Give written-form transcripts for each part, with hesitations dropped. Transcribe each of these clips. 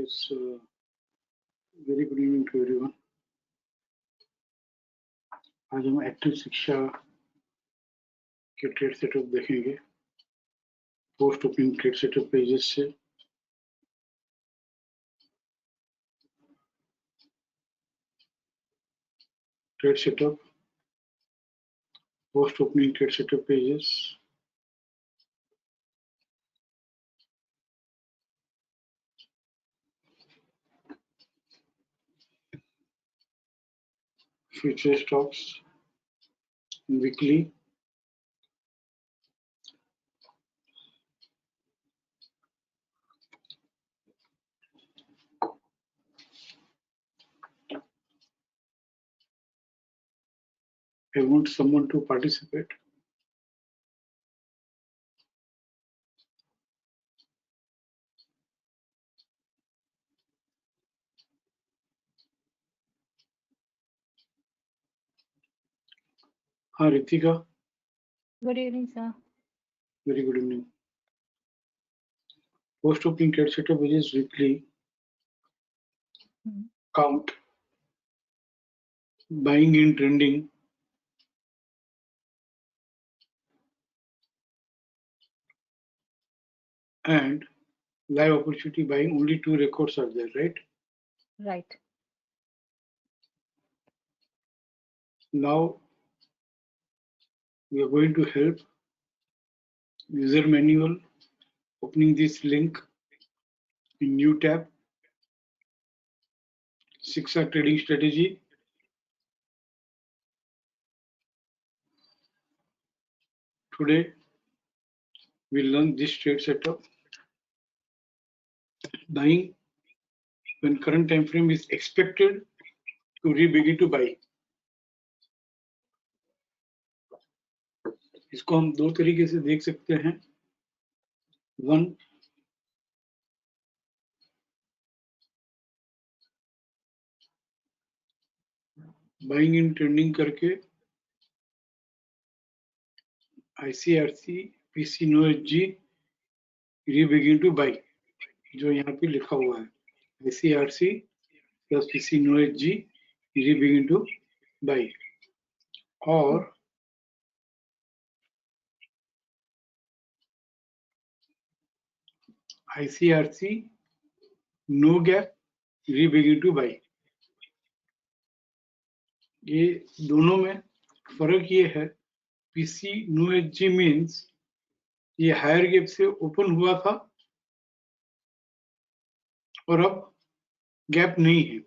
Yes, very good evening to everyone. आज हम active शिक्षा के ट्रेड सेटअप देखेंगे post opening trade setup pages से। Trade setup post opening trade setup pages. Future stocks weekly, I want someone to participate. हाँ Ritika, Good evening, sir. very good evening. Post opening trade setup pages weekly count buying in trending and live opportunity buying. Only two records are there, right? Right. Now we are going to help user manual, opening this link in new tab, Shiksha trading strategy. Today we learn this trade setup. Buying when current time frame is expected to begin to buy. इसको हम दो तरीके से देख सकते हैं। One, buying in trending करके ICRC PC no HG begin to buy, जो यहाँ पे लिखा हुआ है ICRC plus PC no HG begin to buy, और ICRC no gap begin to buy. ये दोनों में फर्क ये है, PC नो HG मीन्स ये हायर गैप से ओपन हुआ था और अब गैप नहीं है,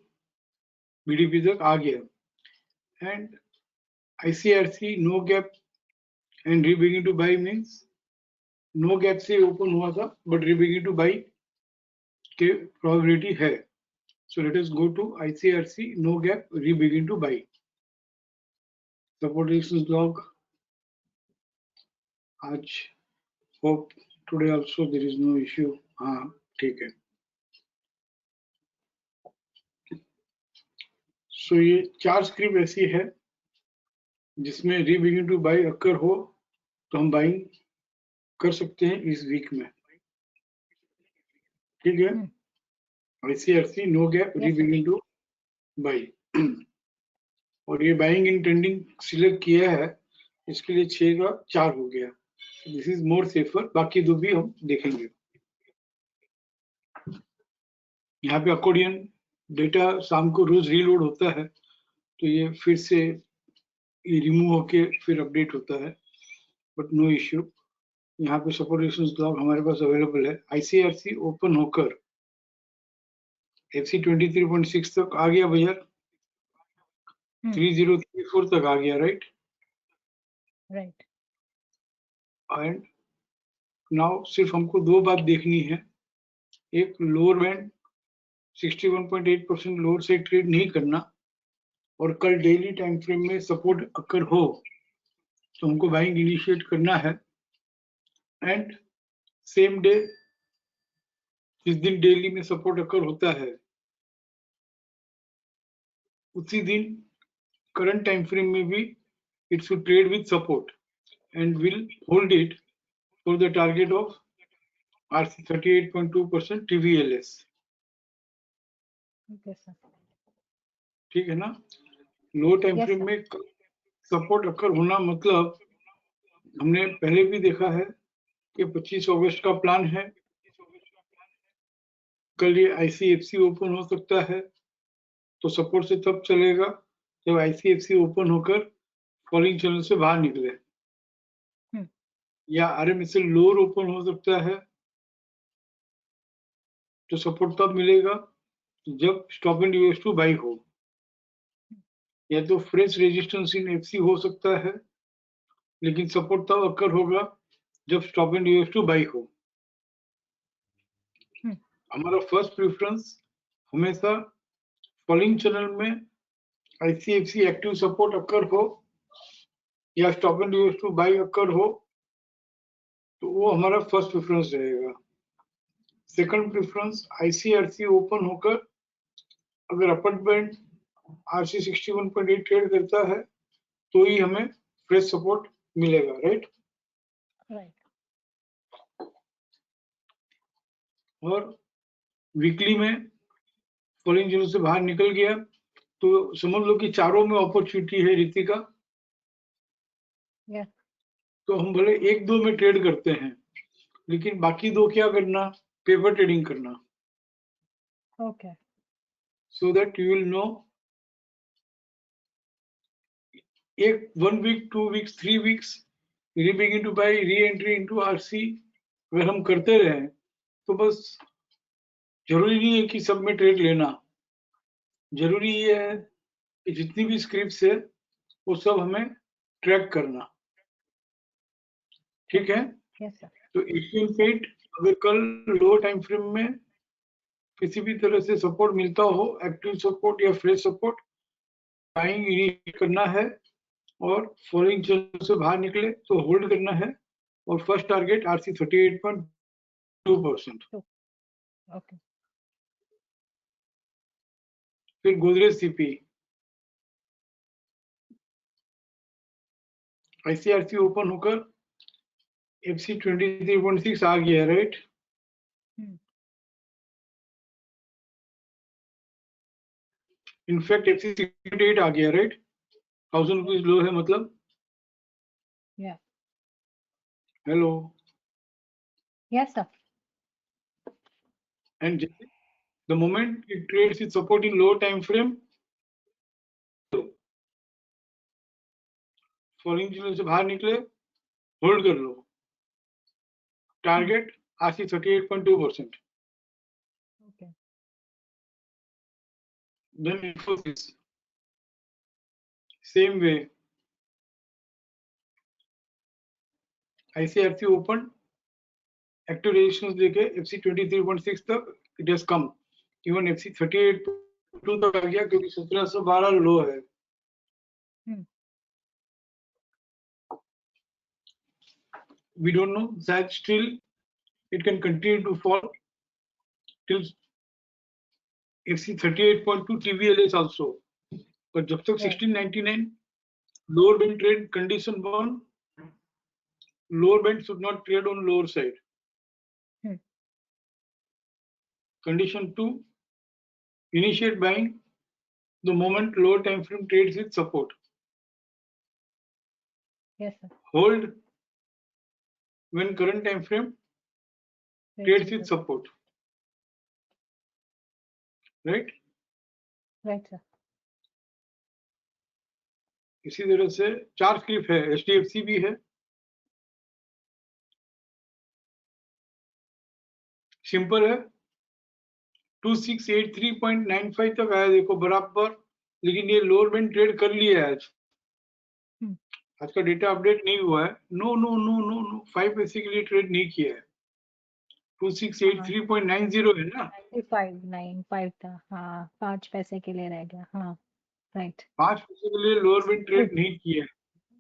BDP तक आ गया। And ICRC no gap and begin to buy means no gap से ओपन हुआ था बट बिगिन टू बाई के प्रोबेबिलिटी है। So let us go to ICRC no gap begin to buy. Support resistance block आज, hope today also there is no issue. हाँ ठीक है। सो ये चार स्क्रिप्ट ऐसी है जिसमें बिगिन टू बाई अक्कर हो तो हम बाइंग कर सकते हैं इस वीक में, ठीक है। ICRC no gap begin to buy, और ये बाइंग इन ट्रेंडिंग सिलेक्ट किया है, इसके लिए 6 का 4 हो गया। This is more safer. बाकी दो भी हम देखेंगे। यहाँ पे अकॉर्डियन डेटा शाम को रोज रीलोड होता है, तो ये फिर से ये रिमूव होके फिर अपडेट होता है, बट नो इश्यू। यहाँ पे सपोर्ट रेजिस्टेंस ब्लॉक हमारे पास अवेलेबल है। ICRC ओपन होकर FC 23.6 तक आ गया भैया, 3034 तक आ गया, राइट? राइट। एंड नाउ सिर्फ हमको दो बात देखनी है, एक लोअर बैंड 61.8% लोअर से ट्रेड नहीं करना, और कल डेली टाइम फ्रेम में सपोर्ट अकर हो तो हमको बाइंग इनिशिएट करना है। एंड सेम डे, जिस दिन डेली में सपोर्ट अकर होता है उसी दिन करंट टाइम फ्रेम में भी it should trade with support and will hold it for the target of RC 38.2% TVLS. Okay, sir. ठीक है ना? लो टाइम Yes, फ्रेम sir. में सपोर्ट अकर होना मतलब हमने पहले भी देखा है कि 25 अगस्त का प्लान है, कल ये ICFC ओपन हो सकता है, तो सपोर्ट से तब चलेगा जब ICFC ओपन होकर फॉलिंग चैनल से बाहर निकले, या RMSL लोअर ओपन हो सकता है, तो सपोर्ट तब मिलेगा जब stop and US to buy हो, या तो फ्रेश रेजिस्टेंस इन FC हो सकता है, लेकिन सपोर्ट तब अकर होगा जब stop and US to buy हो। हमारा फर्स्ट प्रेफरेंस हमेशा फॉलिंग चैनल में ICFC एक्टिव सपोर्ट अकर हो या stop and US to buy occur हो, तो वो हमारा फर्स्ट प्रेफरेंस रहेगा। सेकंड प्रेफरेंस ICRC ओपन होकर अगर अपर बैंड RC 61.8 ट्रेड करता है तो ही हमें फ्रेश सपोर्ट मिलेगा, राइट? और वीकली में फॉलिंग चैनल से बाहर निकल गया तो समझ लो कि चारों में अपॉर्चुनिटी है रितिका। तो हम भले एक दो में ट्रेड करते हैं, लेकिन बाकी दो क्या करना? पेपर ट्रेडिंग करना। Okay. So that you will know एक 1 week, 2 weeks, 3 weeks begin to buy, re-entry into RC अगर हम करते रहे तो बस जरूरी नहीं है कि सब में ट्रेड लेना, जरूरी ये है कि जितनी भी स्क्रिप्ट्स है वो सब हमें ट्रैक करना, ठीक है? Yes, sir. तो एशियन पेंट अगर कल लो टाइम फ्रेम में किसी भी तरह से सपोर्ट मिलता हो, एक्टिव सपोर्ट या फ्रेश सपोर्ट, बाइंग इनिशिएट करना है और फॉलोइंग चैनल से बाहर निकले तो होल्ड करना है, और फर्स्ट टारगेट RC 38.2%। Okay. फिर गोदरेज CP ICRC ओपन होकर FC 23.6 आ गया, राइट? इनफैक्ट FC 68 आ गया, राइट? 1000 रुपीज लो है मतलब। Yeah. Hello. Yes, sir. And the moment it trades its support in low time frame, following channel से बाहर निकले, होल्ड कर लो। Target RC 38.2%। Okay. Then Infosys, same way. ICRC opened, active resistance देके FC 23.6 तक it has come, even FC 38.2 तक आ गया क्योंकि 1712 लो है। We don't know that still it can continue to fall till FC 38.2 TVLS also, but जब तक 1699 lower band trade condition 1, lower band should not trade on lower side. Condition 2, initiate buying the moment lower time frame trades with support. Yes, sir. Hold when current time frame trades with support, right? Right, sir. इसी तरह से 4 script है, HDFC भी है, simple है। 2683.95 तक आया देखो बराबर, लेकिन ये लोअर बैंड ट्रेड कर लिया है आज। आज का डेटा अपडेट नहीं हुआ है। No no no no no 5 पैसे के लिए ट्रेड नहीं किया है। 2683.90 है ना, 9595 था। हाँ, 5 पैसे के लिए रह गया। हाँ, राइट। 5 पैसे के लिए लोअर बैंड ट्रेड नहीं किया है।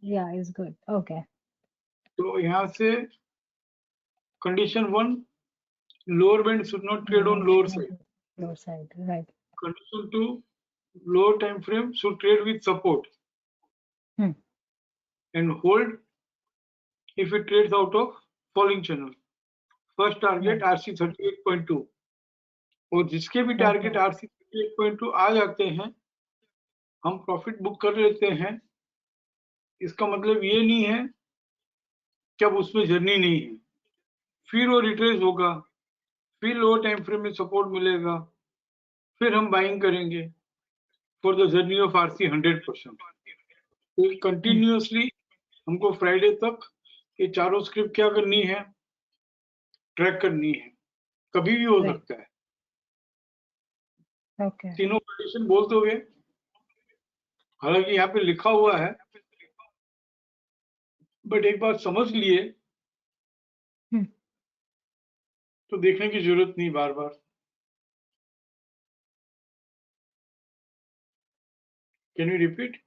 या इज गुड। ओके। तो यहाँ से condition 1, lower band should not trade on lower side. Lower side, right. Condition 2, lower time frame should trade with support and hold if it trades out of falling channel. First target RC 38.2 और जिसके भी target RC 58.2 आ जाते हैं, हम profit book कर लेते हैं, इसका मतलब ये नहीं है कि अब उसमें जर्नी नहीं है, फिर वो रिट्रेस होगा, फिर लोअर टाइम फ्रेम में सपोर्ट मिलेगा, फिर हम बाइंग करेंगे for the journey of RC 100%। तो कंटिन्यूअसली हमको फ्राइडे तक ये चारों स्क्रिप्ट क्या करनी है, ट्रैक करनी है, कभी भी हो राइट सकता है। ओके तीनों कंडीशन बोल दोगे, हालांकि यहाँ पे लिखा हुआ है, बट एक बात समझ लिए तो देखने की जरूरत नहीं बार बार। Can you repeat?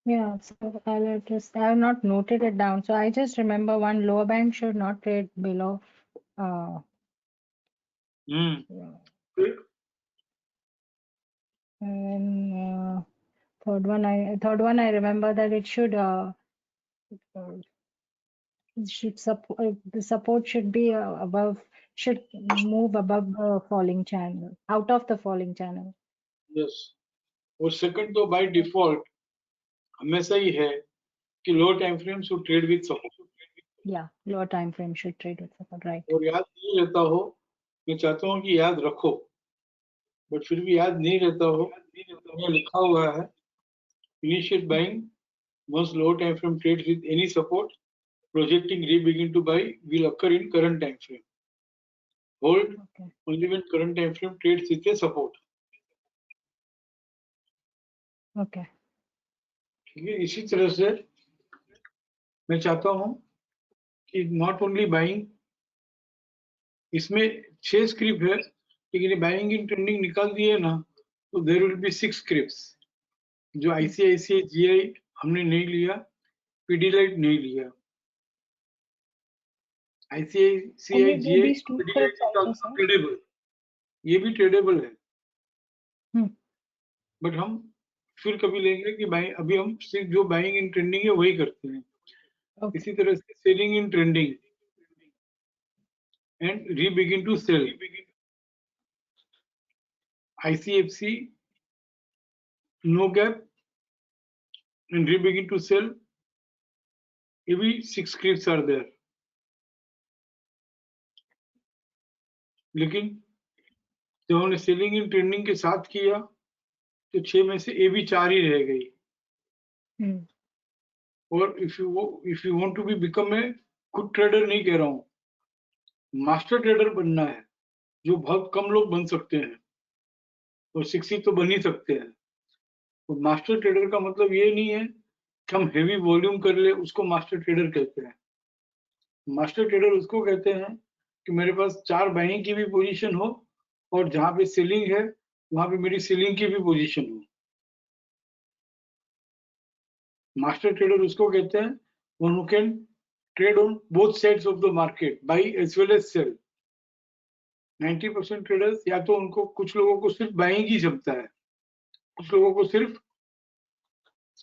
Yeah, so I'll just, I have not noted it down. So I just remember one lower band should not trade below. Uh, and third one I remember that it the support should be above, should move above the falling channel, out of the falling channel. Yes, और second तो by default हमेशा ही है कि low time frame to trade with support. Yeah, lower time frame should trade with support, right? और याद नहीं रहता हो, मैं चाहता हूँ कि याद रखो, बट फिर भी याद नहीं रहता हो, ये लिखा हुआ है, initiate buying once low time frame trades with any support, projecting re-begin to buy will occur in current time frame. Hold Okay. only when current time frame trades with a support. Okay. ठीक है, इसी तरह से मैं चाहता हूं कि not only buying, इसमें 6 स्क्रिप्ट है, लेकिन बाइंग इन ट्रेंडिंग निकाल दिए ना तो देर विल बी 6 स्क्रिप्ट्स, जो आईसीआईसीआई जीआई हमने नहीं लिया, पीडीलाइट नहीं लिया, ICICI And GI these two Pidilite scripts is also, also sir. Tradable, ये भी ट्रेडेबल है, Hmm. बट हम फिर कभी लेंगे कि बाइंग, अभी हम सिर्फ जो बाइंग इन ट्रेंडिंग है वही करते हैं। Okay. इसी तरह से selling in trending and rebegin to sell, ICFC no gap and rebegin to sell, ये भी 6 स्क्रिप्ट्स आर देयर। लेकिन जब हमने सेलिंग इन ट्रेंडिंग के साथ किया तो 6 में से ए भी 4 ही रह गई। Hmm. और if you want to be become a good trader, नहीं कह रहा हूँ, मास्टर ट्रेडर बनना है, जो बहुत कम लोग बन सकते हैं, और 60 तो बन ही सकते हैं। तो मास्टर ट्रेडर का मतलब ये नहीं है कि हम हेवी वॉल्यूम कर ले, उसको मास्टर ट्रेडर कहते हैं। मास्टर ट्रेडर उसको कहते हैं कि मेरे पास 4 बाइंग की भी पोजीशन हो, और जहां पे सेलिंग है वहां पे मेरी सेलिंग की भी पोजीशन हो। मास्टर ट्रेडर उसको कहते हैं one who can trade on both sides of the market, buy as well as sell. 90% traders, या तो उनको, कुछ लोगों को सिर्फ बाइंग ही जमता है, कुछ लोगों को सिर्फ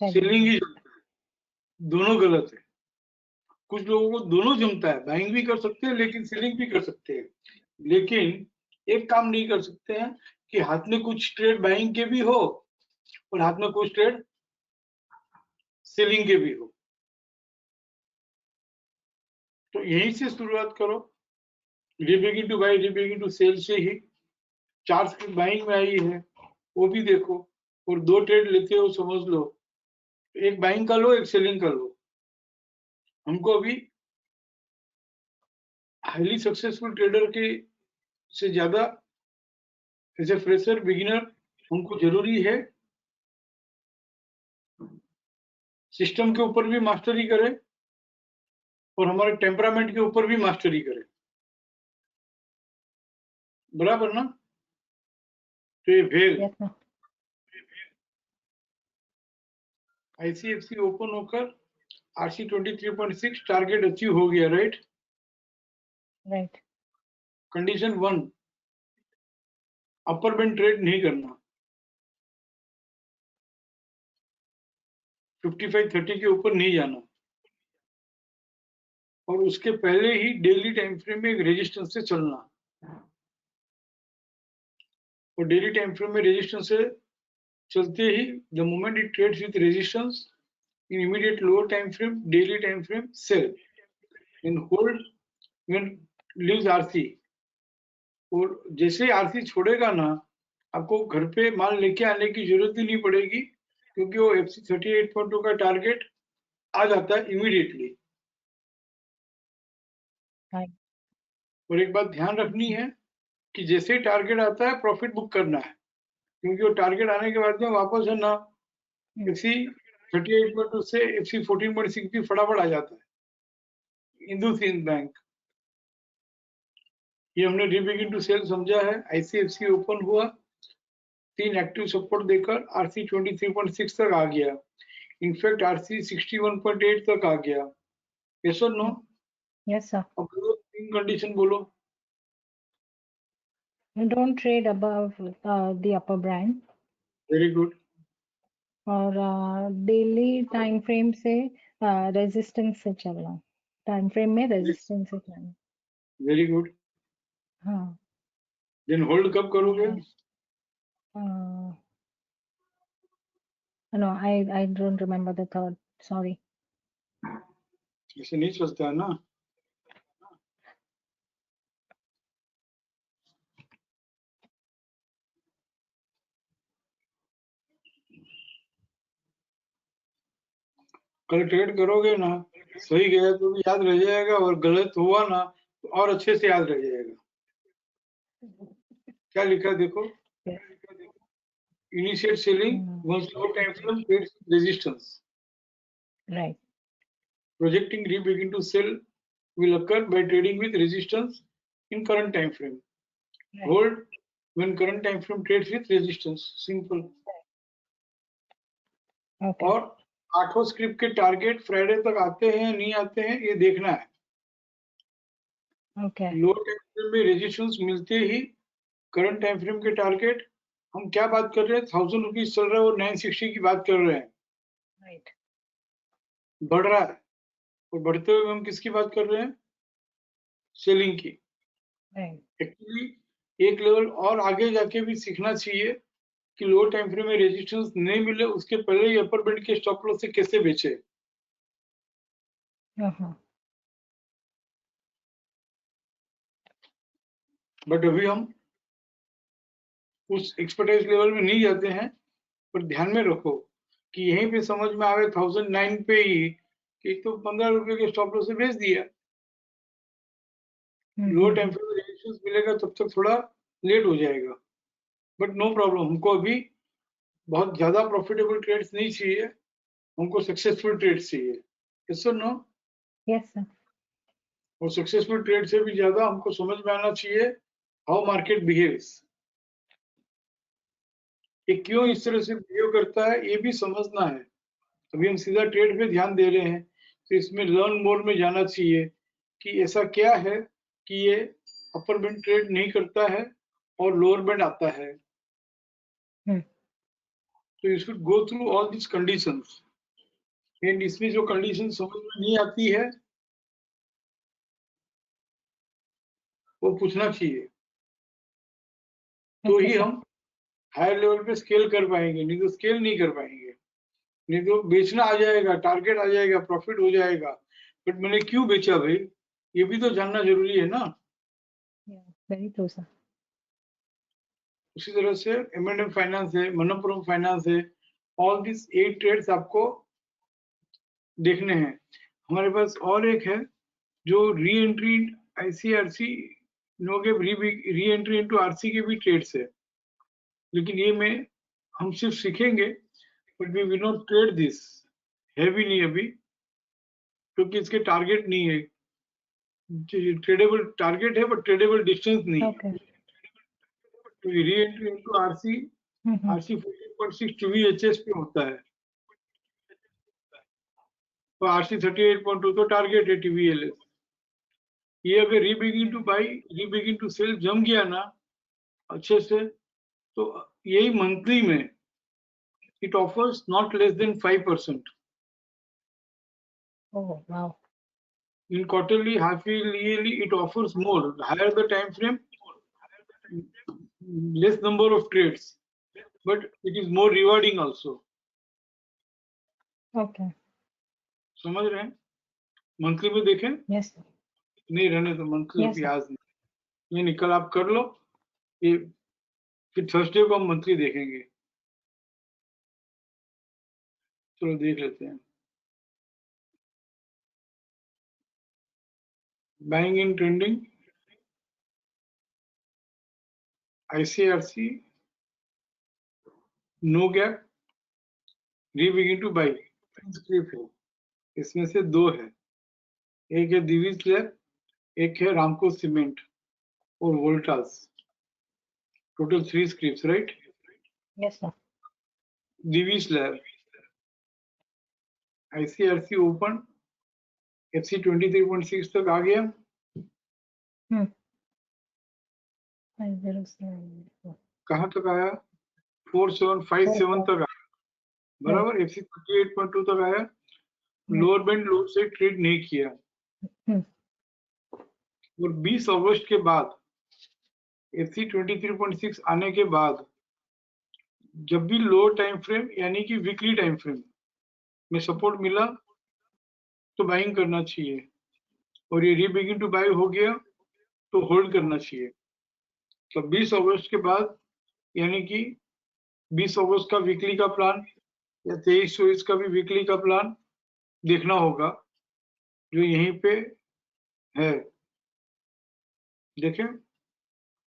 सेलिंग ही जमता है, दोनों गलत है। कुछ लोगों को दोनों जमता है, बाइंग भी कर सकते हैं लेकिन सेलिंग भी कर सकते हैं, लेकिन एक काम नहीं कर सकते हैं कि हाथ में कुछ ट्रेड बाइंग के भी हो और हाथ में कुछ ट्रेड सेलिंग के भी हो। तो यहीं से शुरुआत करो, रीबिगिन टू बाई, रीबिगिन टू सेल से ही। 4 स्क्रिप्ट बाइंग में आई है, वो भी देखो, और 2 ट्रेड लेते हो समझ लो, एक बाइंग का लो, एक सेलिंग का लो। हमको अभी हाईली सक्सेसफुल ट्रेडर के से ज्यादा एज ए फ्रेशर बिगिनर हमको जरूरी है सिस्टम के ऊपर भी मास्टरी करे और हमारे टेम्परामेंट के ऊपर भी मास्टरी करे, बराबर ना? तो ये भेल Yes, sir. आईसीएफसी ओपन होकर आरसी 23.6 टारगेट अचीव हो गया, right? Right. Condition 1, upper band trade नहीं करना, 55.30 के ऊपर नहीं जाना, और उसके पहले ही डेली टाइम फ्रेम में एक रेजिस्टेंस से चलना। और डेली टाइम फ्रेम में रेजिस्टेंस से चलते ही the moment it trades with resistance in immediate lower time frame daily time frame sell in hold when leaves RC. और जैसे आरसी छोड़ेगा ना, आपको घर पे माल लेके आने की जरूरत ही नहीं पड़ेगी, क्योंकि वो FC 38.2 का टारगेट आ जाता है इमीडिएटली। Right. और एक बात ध्यान रखनी है कि जैसे ही टारगेट आता है प्रॉफिट बुक करना है, क्योंकि वो टारगेट आने के बाद में वापस है ना FC 38.2 से FC 14.6 भी फटाफट आ जाता है। इंडसइंड बैंक, ये हमने रीबिगिन टू सेल समझा है। ICFC ओपन हुआ, 3 एक्टिव सपोर्ट देकर RC 23.6 तक आ गया, इनफैक्ट RC 61.8 तक आ गया। यस और नो? Yes, sir. अब तीन कंडीशन बोलो। You don't trade above the upper band. Very good. और डेली टाइम फ्रेम से रेजिस्टेंस से चलना, टाइम फ्रेम में रेजिस्टेंस से चलना। Very good. हाँ। देन होल्ड कब करोगे? No, I don't remember the third, sorry. ऐसे नहीं चलता है ना। कल ट्रेड करोगे ना, सही गया तो भी याद रह जाएगा, और गलत हुआ ना तो और अच्छे से याद रह जाएगा। क्या लिखा है देखो, initiate selling once low time frame trades resistance. Right. Projecting re-begin to sell will occur by trading with resistance in current time frame. Hold when current time frame trades with resistance. Simple. Okay. और 8 script के target Friday तक आते हैं नहीं आते हैं ये देखना है। ओके। लो टाइम फ्रेम में रेजिस्टेंस मिलते ही करंट टाइम फ्रेम के टारगेट, हम क्या बात कर रहे हैं, 1000 रुपीज चल रहा है और 960 की बात कर रहे हैं। राइट। बढ़ रहा है, और बढ़ते हुए हम किसकी बात कर रहे हैं? सेलिंग की। राइट। एक्चुअली एक लेवल और आगे जाके भी सीखना चाहिए कि लो टाइम फ्रेम में रेजिस्टेंस नहीं मिले उसके पहले ही अपर बैंड के स्टॉप लॉस से कैसे बेचे। बट अभी हम उस एक्सपर्टाइज लेवल में नहीं जाते हैं, पर ध्यान में रखो कि यहीं पे समझ में आवे 1009 पे ही कि तो 15 रुपए के स्टॉप लॉस से बेच दिया। लो टाइम फ्रेम में रेजिस्टेंस मिलेगा तब तक थोड़ा लेट हो जाएगा, बट नो प्रॉब्लम। हमको अभी बहुत ज्यादा प्रॉफिटेबल ट्रेड्स नहीं चाहिए, हमको सक्सेसफुल ट्रेड्स चाहिए। यस और नो? Yes sir. और सक्सेसफुल ट्रेड से भी ज्यादा हमको समझ में आना चाहिए हाउ मार्केट बिहेव्स, ये क्यों इस तरह से बिहेव करता है ये भी समझना है। अभी हम सीधा ट्रेड पे ध्यान दे रहे हैं, तो इसमें लर्न मोर में जाना चाहिए कि ऐसा क्या है कि ये अपर बैंड ट्रेड नहीं करता है और लोअर बैंड आता है। तो you should go through all this conditions, and इसमें जो कंडीशन समझ में नहीं आती है वो पूछना चाहिए, तो ही हम हायर लेवल पे स्केल कर पाएंगे, नहीं तो स्केल नहीं कर पाएंगे। नहीं तो बेचना आ जाएगा, टारगेट आ जाएगा, प्रॉफिट हो जाएगा, बट मैंने क्यों बेचा भाई, ये भी तो जानना जरूरी है ना। Very true sir. उसी तरह से M&M फाइनेंस है, मनप्पुरम फाइनेंस है, ऑल दिस 8 ट्रेड्स आपको देखने हैं। हमारे पास और एक है जो reentry ICRC no gap reentry into RC के भी ट्रेड्स है, लेकिन ये में हम सिर्फ सीखेंगे, but we will not trade this, है भी नहीं अभी, क्योंकि इसके टारगेट नहीं है। ट्रेडेबल टारगेट है बट ट्रेडेबल डिस्टेंस नहीं है। तो re entry into RC 14.6 TVHS पे होता है, तो RC 38.2 तो टारगेट है TVLS। ये अगर रीबिगिन टू बाई रीबिगिन टू सेल जम गया ना अच्छे से, तो यही मंथली में it offers not less than 5%। Oh, wow. In quarterly, half yearly, it offers more. The higher the time frame, less number of trades, but it is more rewarding also. Okay. समझ रहे हैं? Monthly में देखें? Yes, sir. नहीं रहने तो monthly Yes, अभी sir. आज नहीं, ये निकल आप कर लो, ये फिर थर्सडे को हम मंथली देखेंगे। चलो देख लेते हैं। Buying in trending, ICRC no gap, rebegin to buy, script है, इसमें से दो है, एक है दिवीज लैब, एक है रामको सीमेंट और Voltas, total 3 scripts, right? Yes, sir. Divi's lab, ICRC open, FC 23.6 तक आ गया, 507. कहाँ तक आया? 4757 तक आया, बराबर। FC 38.2 तक आया, लोअर बैंड लो से ट्रेड नहीं किया, और 20 अगस्त के बाद FC 23.6 आने के बाद जब भी लो टाइम फ्रेम यानी कि वीकली टाइम फ्रेम में सपोर्ट मिला तो बाइंग करना चाहिए, और ये रीबिगिन टू बाय हो गया तो होल्ड करना चाहिए। तो 20 अगस्त के बाद यानी कि 20 अगस्त का वीकली का प्लान या 23-24 का भी वीकली का प्लान देखना होगा, जो यहीं पे है। देखें,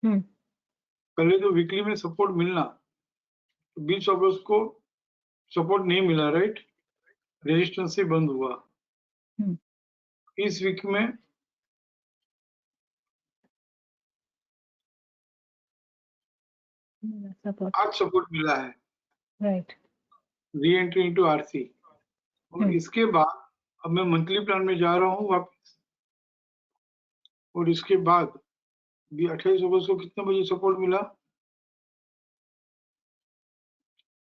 पहले तो वीकली में सपोर्ट मिलना, तो 20 अगस्त को सपोर्ट नहीं मिला, राइट? रेजिस्टेंस से बंद हुआ। इस वीक में Support. आज सपोर्ट मिला है, Right. Re entry into RC, और इसके बाद अब मैं मंथली प्लान में जा रहा हूँ वापस, और इसके बाद भी 28 अगस्त को कितने बजे सपोर्ट मिला?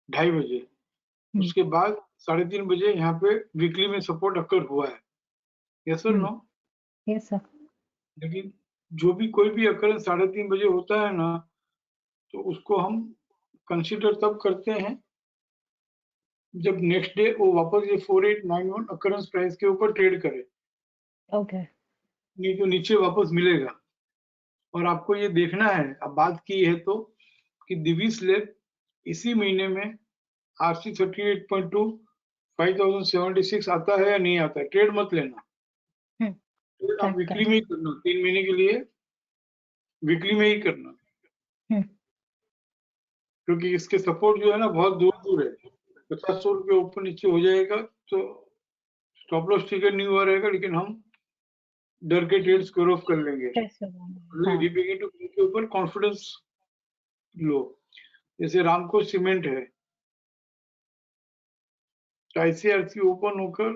2:30 बजे। उसके बाद 3:30 बजे यहाँ पे वीकली में सपोर्ट अकर हुआ है, यस और नो? Yes, sir. लेकिन जो भी कोई भी अकर 3:30 बजे होता है ना, तो उसको हम कंसिडर तब करते हैं जब नेक्स्ट डे वो वापस ये 4891 अकरेंस प्राइस के ऊपर ट्रेड करे, Okay. नहीं तो नीचे वापस मिलेगा। और आपको ये देखना है, अब बात की है तो, कि दिवीज लैब इसी महीने में RC 38.2 5076 आता है या नहीं आता है, ट्रेड मत लेना, ट्रेड आप वीकली में ही करना, 3 महीने के लिए वीकली में ही करना, क्योंकि इसके सपोर्ट जो है ना बहुत दूर दूर है। 50-100 रुपये ऊपर नीचे हो जाएगा तो स्टॉप लॉस ट्रिगर नहीं हुआ रहेगा, लेकिन हम डर के ट्रेड स्क्वायर ऑफ कर लेंगे। रीबिगिन टू के ऊपर कॉन्फिडेंस लो, जैसे रामको सीमेंट है, तो ICRC ओपन होकर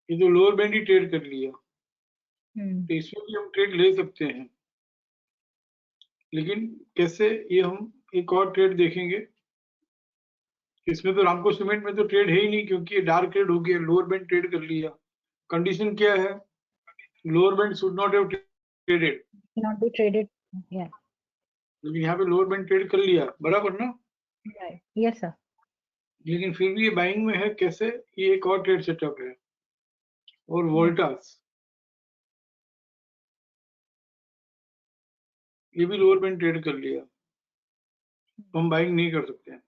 ये तो लोअर बैंड ही ट्रेड कर लिया, तो इसमें भी हम ट्रेड ले सकते हैं, लेकिन कैसे, ये हम एक और ट्रेड देखेंगे। इसमें तो रामको सीमेंट में तो ट्रेड है ही नहीं, क्योंकि ये डार्क ट्रेड हो गया, लोअर बैंड ट्रेड कर लिया। कंडीशन क्या है? Lower band should not have traded, Not be traded. Yeah. लेकिन यहाँ पे लोअर बैंड ट्रेड कर लिया, बराबर ना? Right. Yes, sir. लेकिन फिर भी ये बाइंग में है, कैसे? ये एक और ट्रेड सेटअप है। और वोल्टास ये भी लोअर बैंड ट्रेड कर लिया, तो हम बाइंग नहीं कर सकते हैं।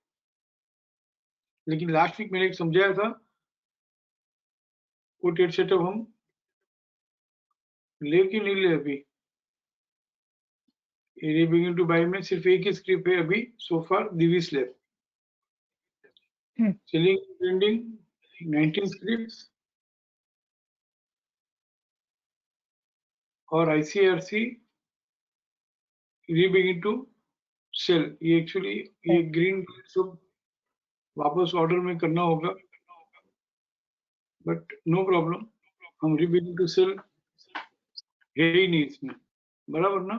लेकिन लास्ट वीक मैंने एक समझाया था, वो ट्रेड सेटअप हम ले कि नहीं ले अभी? रीबिगिन टू बाय में सिर्फ एक ही स्क्रिप्ट है अभी सो फार, Divij lab, selling trending 19 scripts, और ICRC रीबिगिन टू सेल। ये एक्चुअली ये ग्रीन सब वापस ऑर्डर में करना होगा, बट नो प्रॉब्लम, हम रीबिगिन टू सेल है ही नहीं इसमें, बराबर ना?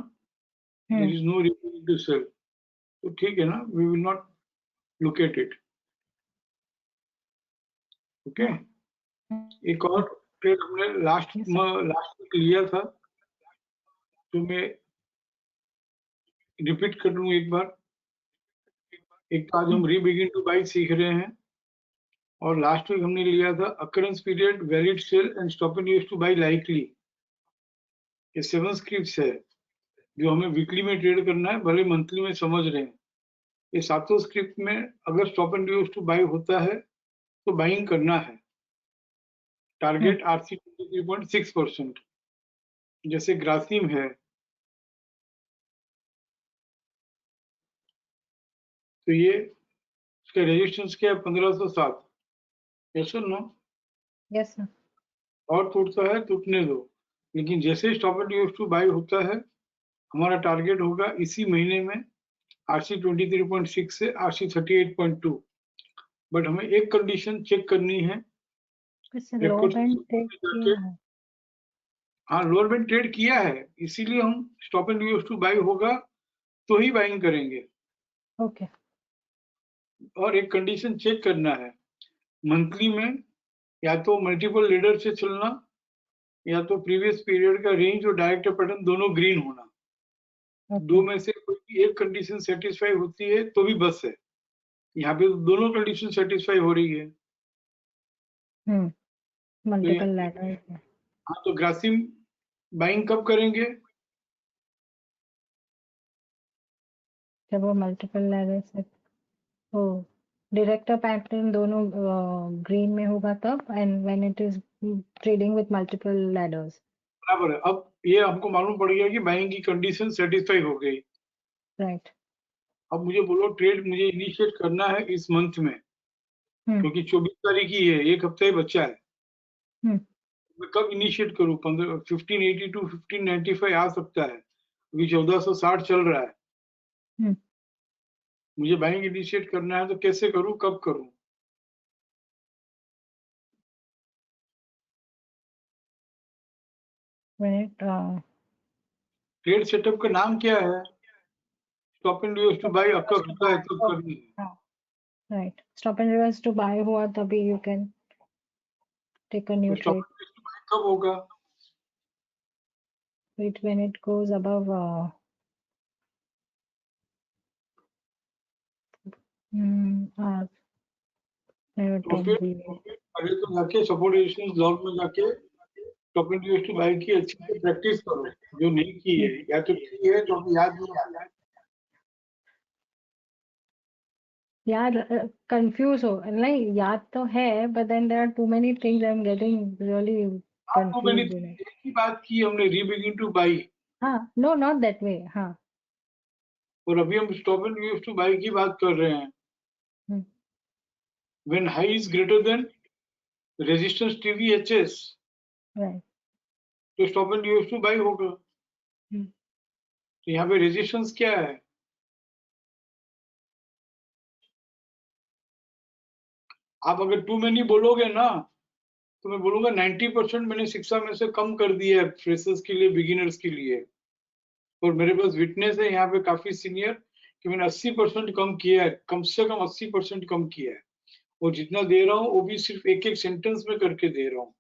There is no rebegin to sell, तो ठीक है ना, we will not look at it. Okay, एक और ट्रेड हमने लास्ट वीक लिया था, तो मैं रिपीट कर लूं एक बार। एक तो आज हम रीबिगिन टू बाई सीख रहे हैं, और लास्ट वीक हमने लिया था occurrence period, valid sell and stop and use to buy likely. ये 7 स्क्रिप्ट्स है जो हमें वीकली में ट्रेड करना है, भले मंथली में समझ रहे हैं। ये सातों स्क्रिप्ट में अगर stop and use to by होता है तो बाइंग करना है। Target RC 23.6%। जैसे ग्रासिम है, तो ये इसका रेजिस्टेंस क्या है? 1507। यस और नो? Yes sir. और टूटता है टूटने दो, लेकिन जैसे stop and use to by होता है, हमारा टारगेट होगा इसी महीने में RC 23.6 से RC 38.2। बट हमें एक कंडीशन चेक करनी है। लोअर बैंड ट्रेड किया है। हाँ, लोअर बैंड ट्रेड किया है, इसीलिए हम stop and use to buy होगा तो ही बाइंग करेंगे। ओके। और एक कंडीशन चेक करना है, मंथली में या तो मल्टीपल लीडर से चलना, या तो प्रीवियस पीरियड का रेंज और डायरेक्टर पैटर्न दोनों ग्रीन होना। दो में से कोई भी एक कंडीशन सेटिस्फाई होती है तो भी बस है। यहाँ पे तो दोनों कंडीशन सेटिस्फाई हो रही है। Multiple ladder. हाँ, तो ग्रासिम बाइंग कब करेंगे? जब वो मल्टीपल लैडर से वो डायरेक्टर पैटर्न दोनों ग्रीन में होगा तब, and when it is trading with multiple ladders. बराबर है। अब ये हमको मालूम पड़ गया कि बाइंग की कंडीशन सेटिस्फाई हो गई। राइट। अब मुझे बोलो, ट्रेड मुझे इनिशिएट करना है इस मंथ में, क्योंकि 24 तारीख ही है, एक हफ्ते बचा है। मैं कब इनिशिएट करूं? 1582 1595 आ सकता है, अभी 1460 चल रहा है। मुझे बाइंग इनिशिएट करना है तो कैसे करूं, कब करूं? ट्रेड सेटअप का नाम क्या है? Stop and use to buy occur होता है तब करनी है। Right. Stop and reverse to buy हुआ तभी you can take a new तो stop trade. And use to buy कब होगा? when it goes above तो फिर अरे तो जाके सपोर्ट रेजिस्टेंस लॉग में जाके stop and use to buy की अच्छी से प्रैक्टिस करो, जो नहीं की है, या तो की है तो अभी याद नहीं आ रहा है। यार कंफ्यूज हो नहीं, याद तो है, but then there are too many things I am getting really तो मैंने कंफ्यूज्ड इन इट। एक ही बात की, हमने रीबिगिन टू बाई, हाँ, नो नॉट दैट वे। हाँ। और अभी हम stop and use to buy की बात कर रहे हैं। When high is greater than resistance TVHS, right. तो stop and use to buy होगा। तो यहाँ पे रेजिस्टेंस क्या है? आप अगर टू मैनी बोलोगे ना, तो मैं बोलूंगा 90% मैंने शिक्षा में से कम कर दिया है फ्रेशर्स के लिए, बिगिनर्स के लिए। और मेरे पास विटनेस है यहाँ पे काफी सीनियर कि मैंने 80% कम किया है, कम से कम 80% कम किया है। और जितना दे रहा हूँ वो भी सिर्फ एक एक सेंटेंस में करके दे रहा हूँ।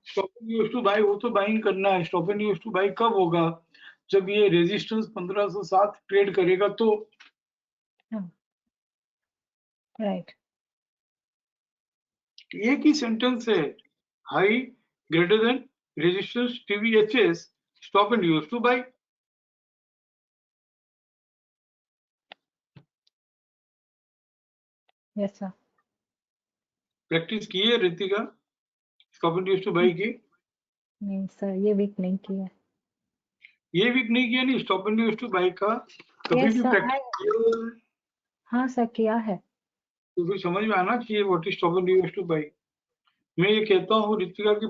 Stop and use to buy हो तो बाइंग करना है। Stop and use to buy कब होगा? जब ये रेजिस्टेंस 1507 ट्रेड करेगा तो। राइट। एक ही सेंटेंस है, high greater than resistance TVHS, stop and use to by. Yes sir. Practice की है Ritika stop and use to buy की? नहीं सर, ये वीक नहीं किया। ये वीक नहीं किया? नहीं, stop and use to by का कभी भी प्रैक्टिस किया? हाँ सर, किया है। तो फिर समझ में आना चाहिए what is stop and use to by. मैं ये कहता हूँ रितिका की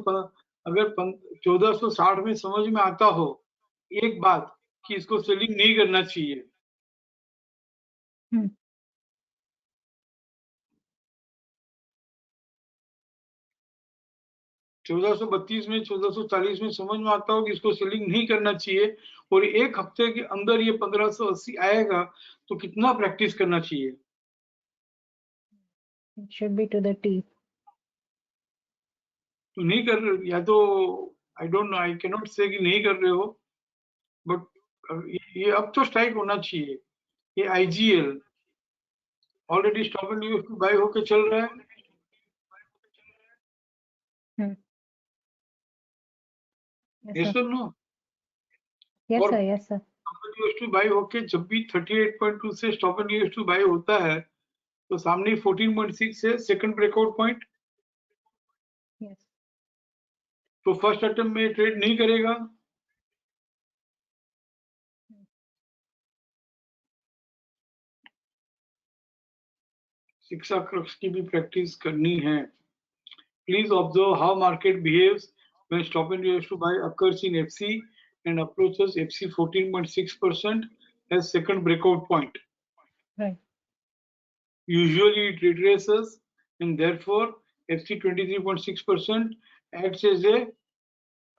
अगर 1460 में समझ में आता हो एक बात कि इसको सेलिंग नहीं करना चाहिए, 1432 में 1440 में समझ में आता हो कि इसको सेलिंग नहीं करना चाहिए, और एक हफ्ते के अंदर ये 1580 आएगा, तो कितना प्रैक्टिस करना चाहिए? It should be to the T. तो नहीं कर रहे, या तो I don't know, I can not से कि नहीं कर रहे हो, बट ये अब तो स्ट्राइक होना चाहिए। ये IGL already stop and use to buy होके चल रहा है। Yes, yes sir. और नो? Yes, और sir. Yes, sir. Stop and use to buy होके जब भी 38.2 से stop and use to buy होता है तो सामने 14.6 है सेकंड ब्रेकआउट पॉइंट। Yes. तो फर्स्ट अटेम्प्ट में ट्रेड नहीं करेगा। शिक्षा क्रक्स की भी प्रैक्टिस करनी है। Please observe how market behaves when stop and use to buy occurs in FC and approaches FC 14.6% as second breakout point. Right. Usually it retraces and therefore FC 23.6% acts as a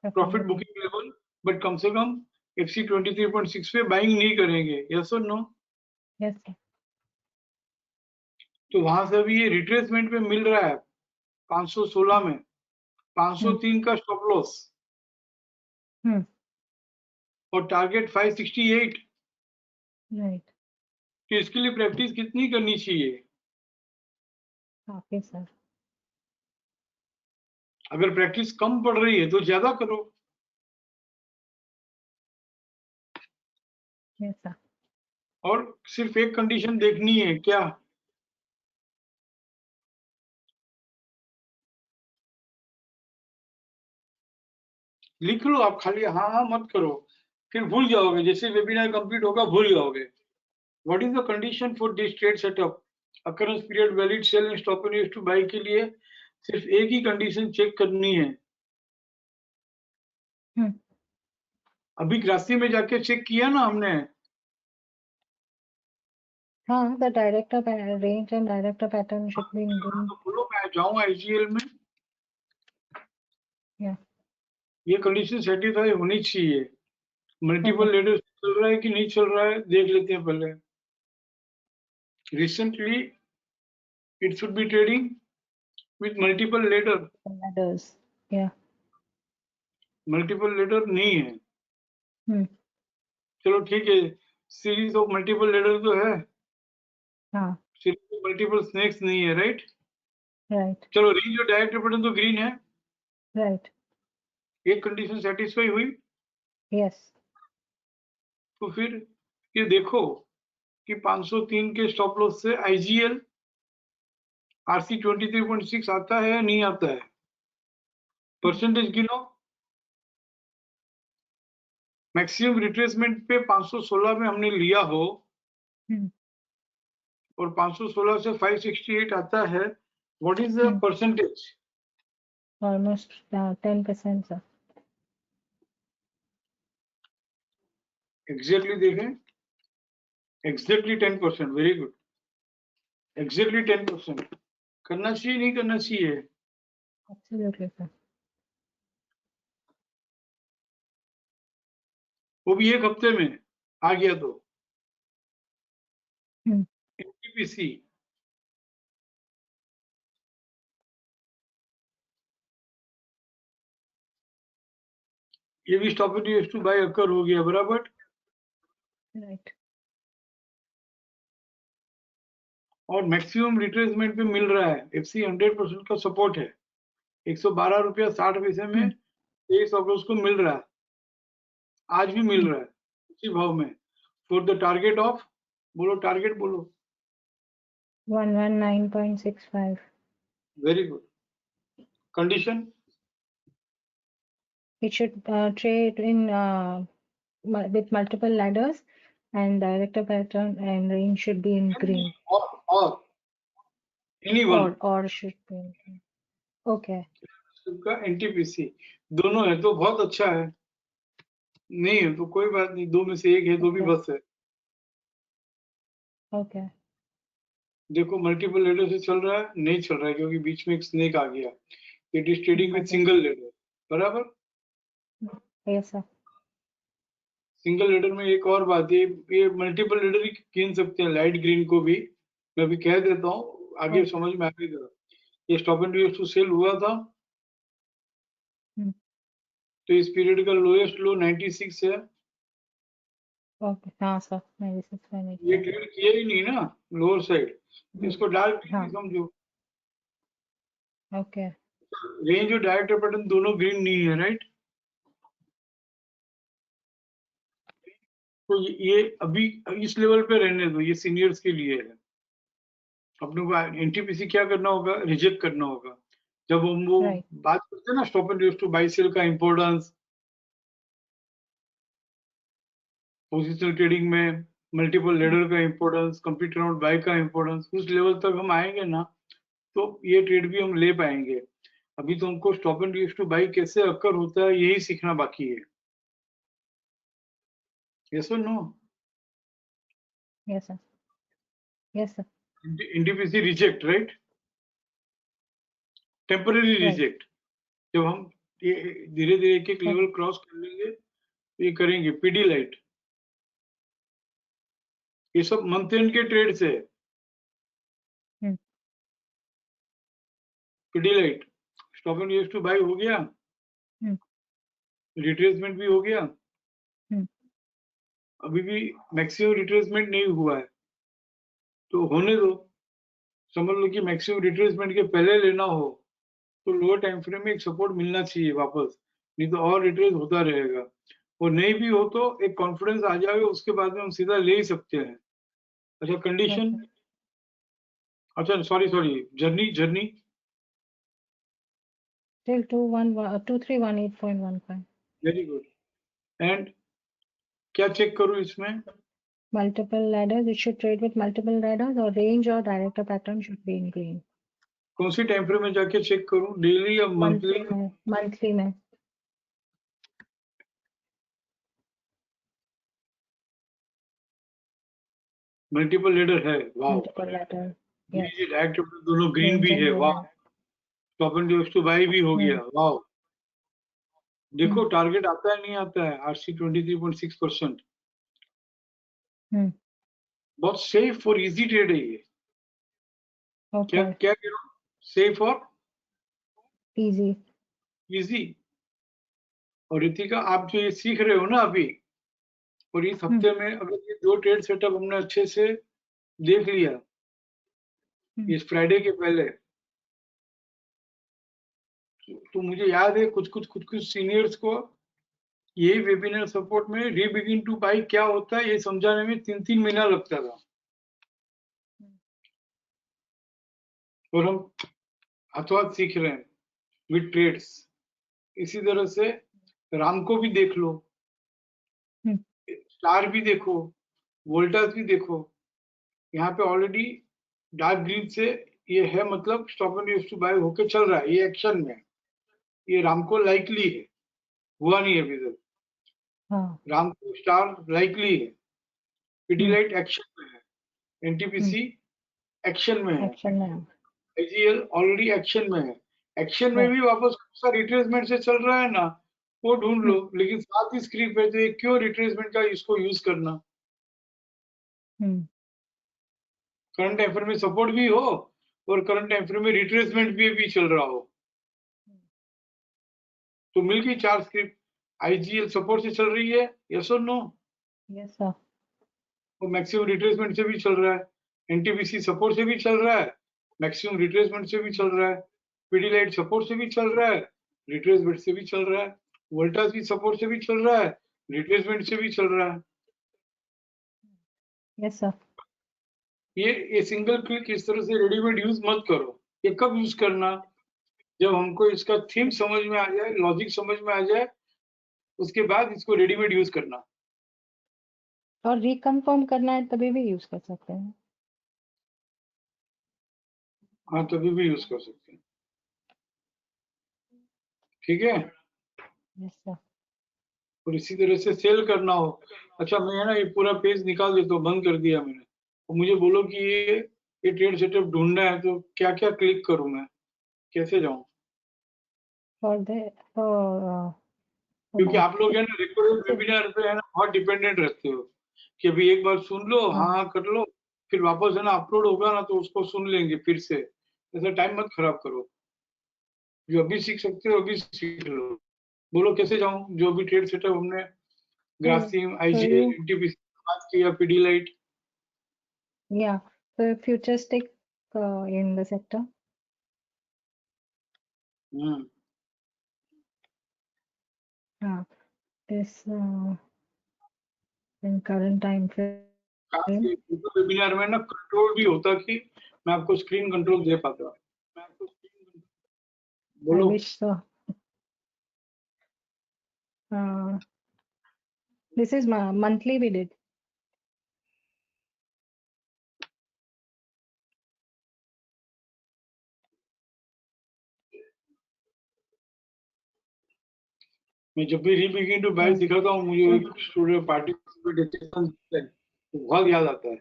profit booking level, but कम से कम FC 23.6 पे buying नहीं करेंगे। Yes or no? Yes, sir. तो वहां से अभी ये retracement पे मिल रहा है 516 में 503 का स्टॉप लॉस Hmm. और टारगेट 568। Right. तो इसके लिए प्रैक्टिस कितनी करनी चाहिए? Okay, sir. अगर प्रैक्टिस कम पड़ रही है तो ज्यादा करो। Yes, sir. और सिर्फ एक कंडीशन देखनी है क्या? लिख लो आप, खाली हाँ हाँ मत करो, फिर भूल जाओगे, जैसे वेबिनार कंप्लीट होगा भूल जाओगे। What is the condition for this trade setup? Occurrence period valid sell and stop and use to buy के लिए सिर्फ एक ही कंडीशन चेक करनी है। अभी रास्ते में जाके चेक किया ना हमने। हाँ, the director range and director pattern should be in green. तो बोलो मैं जाऊँ IGL में, Yeah. ये कंडीशन सेटिस्फाई होनी चाहिए। Multiple Okay. लेडर्स चल रहा है कि नहीं चल रहा है देख लेते हैं पहले। Recently it should be trading with multiple ladder। Ladders. Yeah. Multiple ladder नहीं है। Hmm. चलो ठीक है, सीरीज ऑफ मल्टीपल लेडर तो है, हाँ. सीरीज ऑफ मल्टीपल स्नेक्स नहीं है, राइट? Right. चलो रेंज और डायरेक्ट पैटर्न तो ग्रीन है। Right. एक कंडीशन सेटिस्फाई हुई Yes. तो फिर ये देखो कि 503 के स्टॉप लॉस से IGL RC 23.6 आता है या नहीं आता है? परसेंटेज गिनो। मैक्सिमम रिट्रेसमेंट पे 516 में हमने लिया हो Hmm. और 516 से 568 आता है, what is the percentage? Almost 10%, sir. Exactly देखें, एग्जैक्टली 10%। Very good, exactly 10%। करना चाहिए नहीं करना चाहिए? Absolutely, sir. वो भी एक हफ्ते में आ गया तो। Hmm. NTPC ये भी stop and use to buy occur हो गया बराबर। Right. और मैक्सिमम रिट्रेसमेंट पे मिल रहा है, FC 100% का सपोर्ट है। 112 रुपया 60 पैसे में 23 अगस्त को मिल रहा है, आज भी मिल रहा है उसी भाव में। फॉर द टारगेट ऑफ, बोलो टारगेट बोलो। 119.65. Very good. Condition It should trade in with multiple ladders and director pattern and range should be in green. और any one Or should be in green. Okay. का NTPC दोनों है तो बहुत अच्छा है, नहीं है तो कोई बात नहीं, दो में से एक है तो भी Okay. बस है। Okay. देखो मल्टीपल लेडर से चल रहा है, नहीं चल रहा है क्योंकि बीच में एक स्नेक आ गया। It is trading with Okay. Single ladder बराबर। Yes, sir. सिंगल लेडर में एक और बात है, ये मल्टीपल लेडर ही गिन सकते हैं, लाइट ग्रीन को भी। मैं अभी कह देता हूँ, आगे Okay. समझ में आएगा। ये stop and use to sell हुआ था Hmm. तो इस पीरियड का लोएस्ट लो 96 है, ओके, हाँ सर, 96.8 ये है। ट्रेड किया ही नहीं ना लोअर साइड, इसको डायरेक्ट हाँ, समझो। ओके, रेंज और डायरेक्टर पैटर्न दोनों ग्रीन नहीं है, राइट? तो ये अभी इस लेवल पे रहने दो, ये सीनियर्स के लिए है। अपने को एनटीपीसी क्या करना होगा, रिजेक्ट करना होगा। जब हम वो राइट, बात करते हैं ना stop and use to buy sell का इंपॉर्टेंस, पोजिशनल ट्रेडिंग में मल्टीपल लेडर का इंपॉर्टेंस, कंप्लीट राउंड बाय का इंपॉर्टेंस, उस लेवल तक हम आएंगे ना तो ये ट्रेड भी हम ले पाएंगे। अभी तो हमको stop and use to buy कैसे अक्कर होता है यही सीखना बाकी है। यस और no? Yes sir, yes sir, NTPC reject, right? Temporary right, reject. जब हम ये धीरे धीरे एक एक ओके, लेवल क्रॉस कर लेंगे तो ये करेंगे। पीडी लाइट, ये सब मंथ एंड के ट्रेड्स है। PD light, stop and use to buy हो गया, रिट्रेसमेंट भी हो गया, अभी भी मैक्सिमम रिट्रेसमेंट नहीं हुआ है तो होने दो। समझ लो कि मैक्सिमम रिट्रेसमेंट के पहले लेना हो तो लोअर टाइम फ्रेम में एक सपोर्ट मिलना चाहिए वापस, नहीं तो और रिट्रेस होता रहेगा। और नहीं भी हो तो एक कॉन्फिडेंस आ जाएगा, उसके बाद में हम सीधा ले ही सकते हैं। अच्छा कंडीशन, ओके, अच्छा sorry sorry, journey journey till 2318.15. Very good. And क्या चेक करूं इसमें? Multiple ladders, it should trade with multiple ladders, or range or director pattern should be in green. कौन सी टाइम फ्रेम में जाके चेक करूं, daily या monthly? Monthly में। Multiple leader है, वाओ। मल्टीपल ladder, yes, ये डायरेक्ट दोनों ग्रीन range भी and है, low वाओ। है। Stop and use to by भी हो गया, वाओ। देखो हम्म, टारगेट आता है नहीं आता है, आरसी 23.6%। बहुत सेफ और इजी ट्रेड है ये। क्या ओके, क्या कह रहा हूं? सेफ और easy, इजी। और रितिका आप जो ये सीख रहे हो ना अभी, और इस हफ्ते में अगर ये दो ट्रेड सेटअप हमने अच्छे से देख लिया इस फ्राइडे के पहले, तो मुझे याद है कुछ सीनियर्स को यही वेबिनार सपोर्ट में रीबिगिन टू बाई क्या होता है ये समझाने में 3-3 महीना लगता था। और हम हाथों हाथ सीख रहे हैं विद ट्रेड्स। इसी तरह से राम को भी देख लो, स्टार भी देखो, वोल्टास भी देखो। यहाँ पे ऑलरेडी डार्क ग्रीन से ये है, मतलब stop and use to buy होके चल रहा है, ये एक्शन में है। ये राम को लाइकली है, हुआ नहीं है अभी तक। हाँ, राम को स्टार लाइकली है, पीडीलाइट एक्शन में है, एनटीपीसी एक्शन में है, एक्शन में। आईजीएल ऑलरेडी एक्शन में है। एक्शन में राइट, भी वापस सा रिट्रेसमेंट से चल रहा है ना, वो ढूंढ लो। लेकिन साथ ही स्क्रीन पे तो ये क्यों रिट्रेसमेंट का इसको यूज करना? करंट टाइम फ्रेम में सपोर्ट भी हो और करंट टाइम फ्रेम में रिट्रेसमेंट भी चल रहा हो, तो मिल गई चार स्क्रिप्ट। आईजीएल सपोर्ट से चल रही है, यस और नो? यस सर, और मैक्सिमम रिट्रेसमेंट से भी चल रहा है। एनटीपीसी सपोर्ट से भी चल रहा है, मैक्सिमम रिट्रेसमेंट से भी चल रहा है। पीडीलाइट सपोर्ट से भी चल रहा है, रिट्रेसमेंट से भी चल रहा है। वोल्टास भी सपोर्ट से भी चल रहा है, रिट्रेसमेंट से भी चल रहा है। यस सर, ये सिंगल क्लिक इस तरह से रेडीमेड यूज मत करो। ये कब यूज करना? जब हमको इसका थीम समझ में आ जाए, लॉजिक समझ में आ जाए, उसके बाद इसको रेडीमेड यूज करना। और रिकन्फर्म करना है तभी भी यूज कर सकते हैं। हाँ तभी भी यूज कर सकते हैं, ठीक है। यस सर, और इसी तरह से सेल करना हो, अच्छा मैं है ना ये पूरा पेज निकाल देता हूँ, बंद कर दिया मैंने। और मुझे बोलो कि ये ट्रेड सेटअप ढूंढना है तो क्या क्या क्लिक करूँ मैं, कैसे जाऊँ? फॉर द फॉर क्योंकि आप लोग है ना रिकॉर्डेड वेबिनार पे है ना बहुत डिपेंडेंट रहते हो कि अभी एक बार सुन लो, हाँ हाँ कर लो, फिर वापस है ना अपलोड होगा ना तो उसको सुन लेंगे फिर से। ऐसा टाइम मत खराब करो, जो अभी सीख सकते हो अभी सीख लो। बोलो कैसे जाऊं, जो भी ट्रेड सेटअप हमने तो Grasim so IGL you NTPC बात किया Pidilite. Yeah, so futuristic in the sector. This in current time frame. Webinar में ना कंट्रोल भी होता कि मैं आपको स्क्रीन कंट्रोल दे पाता। I wish so. This is monthly we did. मैं जब भी रीबिगिन टू बाय सिखाता हूँ, मुझे एक स्टूडेंट पार्टिसिपेट तो बहुत याद आता है।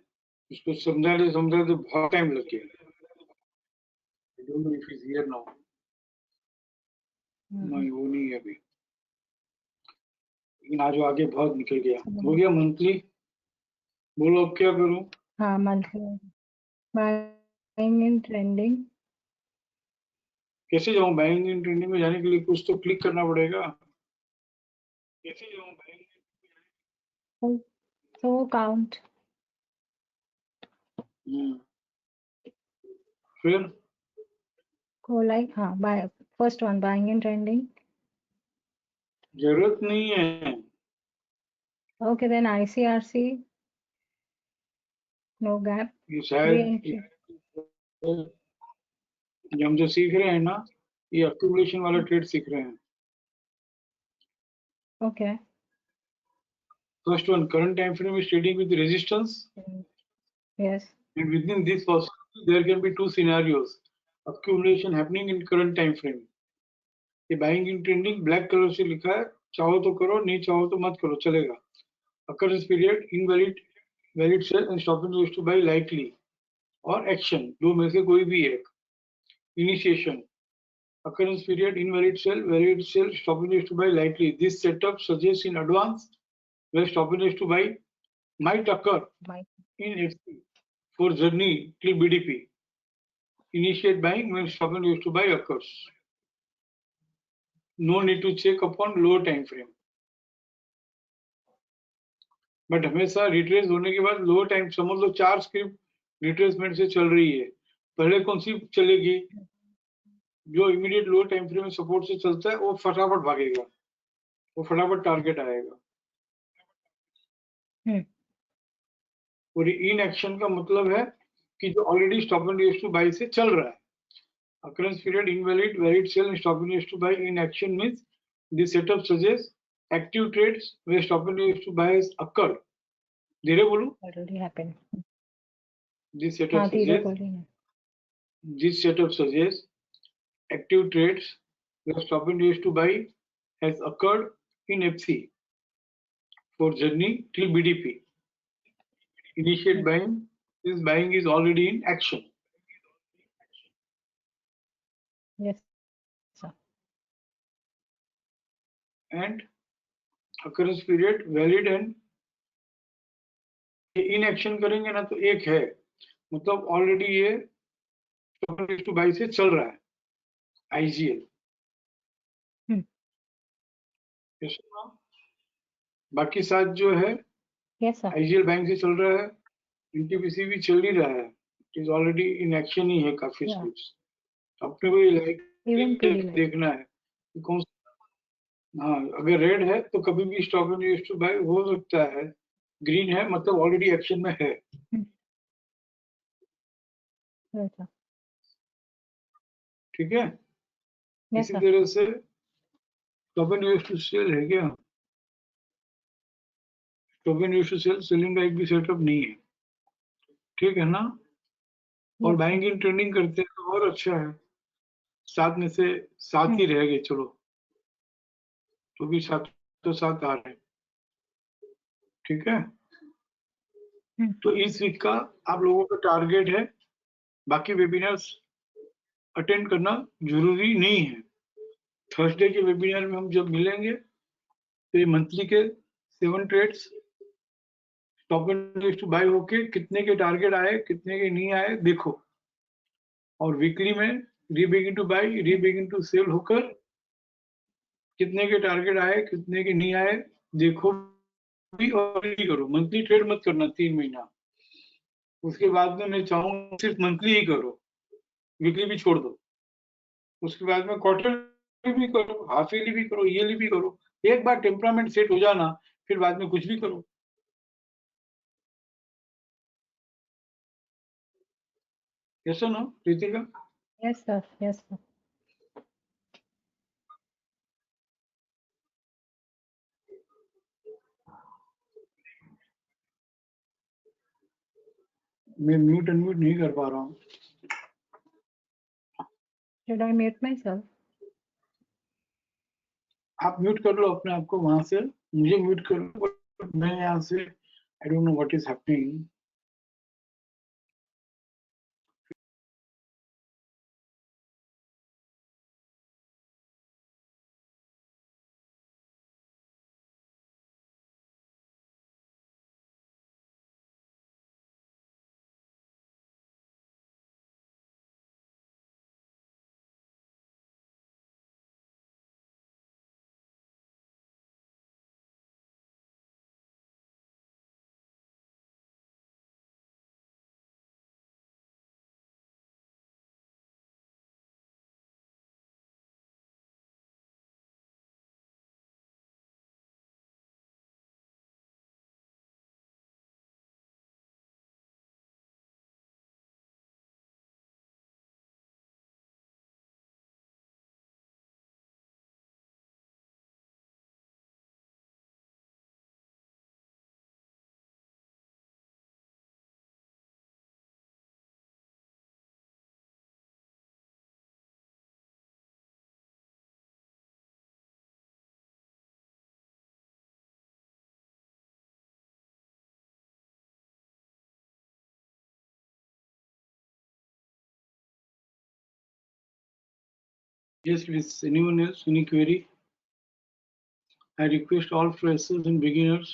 उसको समझाते बहुत टाइम लग गया। I don't know if he's here now. नहीं, वो नहीं है अभी, लेकिन आज वो आगे बहुत निकल गया। हो गया मंथली। बोलो अब क्या करूं? हाँ, मंथली बाइंग इन ट्रेंडिंग। कैसे जाऊं बाइंग इन ट्रेंडिंग में? जाने के लिए कुछ तो क्लिक करना पड़ेगा। कैसे जाऊं बाइंग? So count. फिर Go like buy first one buying in trending. जरूरत नहीं है। Okay, then ICRC. No gap. ये शायद हम जो सीख रहे हैं ना, ये एक्यूमुलेशन वाला ट्रेड सीख रहे हैं। Okay. First one, current time frame is trading with resistance. Yes. And within this possibility, there can be two scenarios. Accumulation happening in current time frame. ये buying in trending black colour से लिखा है, चाहो तो करो, नहीं चाहो तो मत करो, चलेगा। Occurrence period invalid, valid sell and stop and to buy likely और एक्शन, दो में से कोई भी एक। Initiation, occurrence period invalid sell, valid sell, stop and to buy likely. This setup suggests in advance where stop and to buy might occur in FC for journey till BDP. Initiate buying when stop and to buy occurs. No need to check upon lower time frame. But हमेशा retrace होने के बाद लो time, समझ लो 4 script retracement से चल रही है, पहले कौन सी चलेगी? जो इमीडिएट लो टाइम फ्रेम में सपोर्ट से चलता है वो फटाफट भागेगा, वो फटाफट टारगेट आएगा। और इन एक्शन का मतलब है कि जो already stop and use to buy से चल रहा है। Occurrence period invalid, valid sell and stop and use to buy in action means this setup suggests active trades where stop and use to buy has occurred. धीरे बोलो। Already happened. This setup suggests active trades where stop and use to buy has occurred in FC for journey till BDP. Initiate buying. This buying is already in action. Yes, sir. And occurrence period valid and in action करेंगे ना तो एक है, मतलब already ये stop and use to buy से चल रहा है IGL। बाकी साथ जो है IGL बैंक से चल रहा है, NTPC भी चल ही रहा है, it is already in action ही है काफी स्क्रिप्ट्स। अपने को लाइक देखना है कौन सा। हाँ, अगर रेड है तो कभी भी stop and use to buy हो सकता है, ग्रीन है मतलब ऑलरेडी एक्शन में है। ठीक है, इसी तरह से stop and use to sell है क्या? Stop and use to sell selling का एक भी सेटअप नहीं है, ठीक है ना? और बाइंग इन ट्रेंडिंग करते हैं तो और अच्छा है, सात में से 7 ही रह गए, चलो तो भी 7 तो 7 आ रहे हैं, ठीक है। तो इस वीक का आप लोगों का टारगेट है, बाकी वेबिनार्स अटेंड करना जरूरी नहीं है। थर्सडे के वेबिनार में हम जब मिलेंगे तो ये मंथली के 7 trades stop and use to buy होके कितने के टारगेट आए कितने के नहीं आए देखो, और वीकली में रीबिगिन टू बाय रीबिगिन टू सेल होकर कितने के टारगेट आए कितने के नहीं आए देखो। भी और भी करो, मंथली ट्रेड मत करना 3 महीना। उसके बाद में मैं चाहूँ सिर्फ मंथली ही करो, वीकली भी छोड़ दो। उसके बाद में क्वार्टरली भी करो, हाफ ईयरली भी करो, ईयरली भी करो। एक बार टेम्परामेंट सेट हो जाना, फिर बाद में कुछ भी करो। यस और no Ritika? Yes, sir. Yes, sir. मैं म्यूट अनम्यूट नहीं कर पा रहा हूँ। Should I mute myself? आप म्यूट कर लो अपने आप को वहां से, मुझे म्यूट कर लो, but मैं यहाँ से I don't know what is happening. Yes, with anyone else, any query? I request all freshers and beginners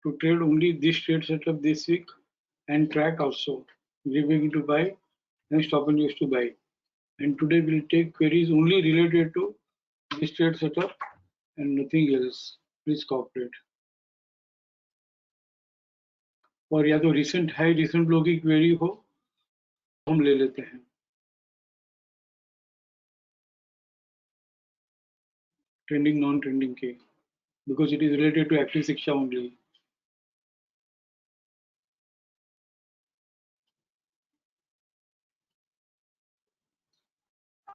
to trade only this trade setup this week and track also. Ready to buy and stop and use to buy. And today we'll take queries only related to this trade setup and nothing else. Please cooperate. और या तो recent high recent लो की query हो हम ले लेते हैं। Trending non trending के, because it is related to active शिक्षा ओनली।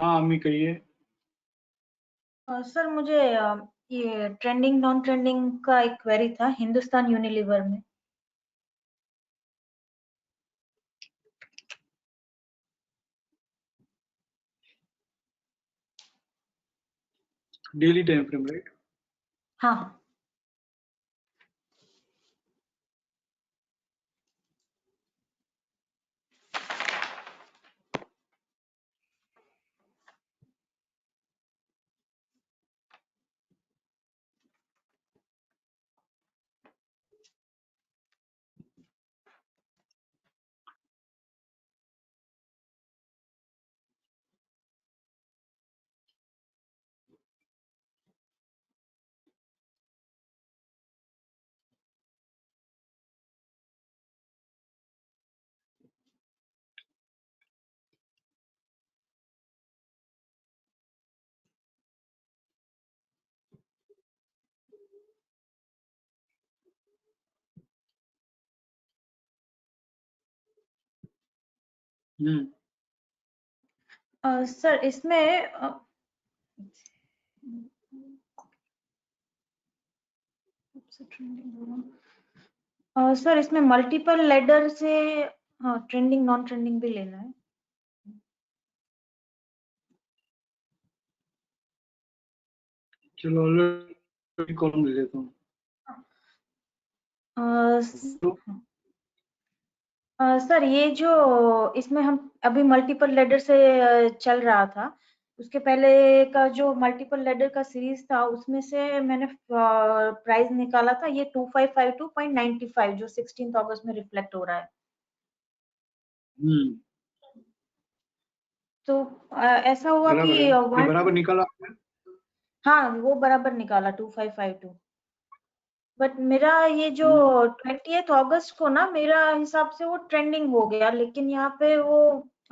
हाँ अम्मी कहिए। सर मुझे ये ट्रेंडिंग नॉन ट्रेंडिंग का एक क्वेरी था हिंदुस्तान यूनिलीवर में। Daily time frame right? हाँ हाँ। सर इसमें सर इसमें मल्टीपल लेडर से ट्रेंडिंग नॉन ट्रेंडिंग भी लेना है। चलो ऑलरेडी कॉलम ले लेता हूँ। सर ये जो इसमें हम अभी मल्टीपल लेडर से चल रहा था, उसके पहले का जो मल्टीपल लेडर का सीरीज था उसमें से मैंने प्राइस निकाला था ये 2552.95 जो 16 अगस्त में रिफ्लेक्ट हो रहा है। तो ऐसा हुआ बराबर कि है, बराबर निकाला आपने? हाँ वो बराबर निकाला 2552। बट मेरा ये जो 20th अगस्त को ना मेरा हिसाब से वो ट्रेंडिंग हो गया, लेकिन यहाँ पे वो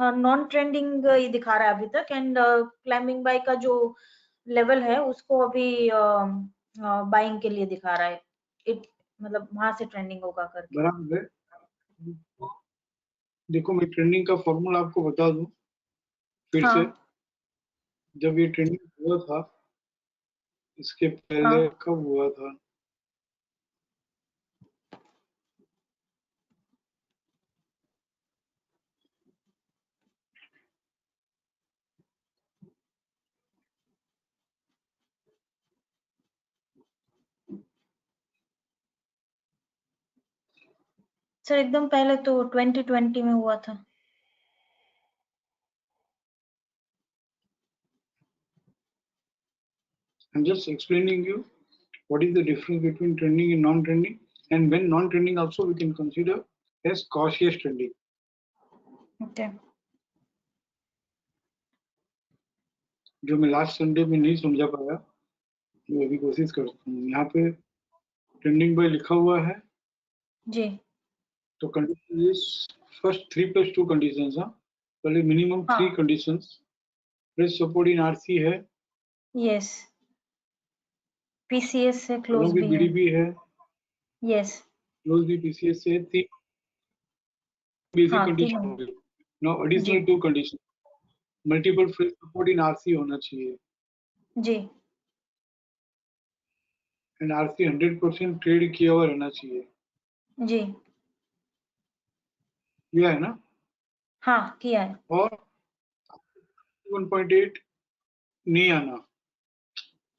नॉन ट्रेंडिंग ही दिखा रहा है अभी तक। एंड क्लाइंबिंग बाई का जो लेवल है उसको अभी बाइंग के लिए दिखा रहा है। इट मतलब वहां से ट्रेंडिंग होगा करके। बराबर है। देखो मैं ट्रेंडिंग का फॉर्मूला आपको बता दूं फिर से। हाँ जब ये ट्रेंडिंग हुआ था, इसके पहले हाँ कब हुआ था? सर एकदम पहले तो 2020 में हुआ था। I'm just explaining you what is the difference between trending and non-trending, and when non-trending also we can consider as cautious trending. Okay जो मैं लास्ट संडे में नहीं समझा पाया, मैं अभी कोशिश करता हूँ। यहाँ पे ट्रेंडिंग बाय लिखा हुआ है, जी तो कंडीशन इज फर्स्ट 3+2 कंडीशंस। हाँ, पहले मिनिमम 3 हाँ conditions. Press support in RC है, यस पीसीएस से क्लोज अलोंग विद भी है। बीडीपी है, यस क्लोज भी पीसीएस से। 3 बेसिक हाँ कंडीशन हो तीनों गई। नाउ जी additional 2 condition. Multiple press support in RC होना चाहिए, जी एंड आरसी 100% ट्रेड किया हुआ रहना चाहिए। जी यह है ना? हाँ किया है। और 1.8 नहीं आना।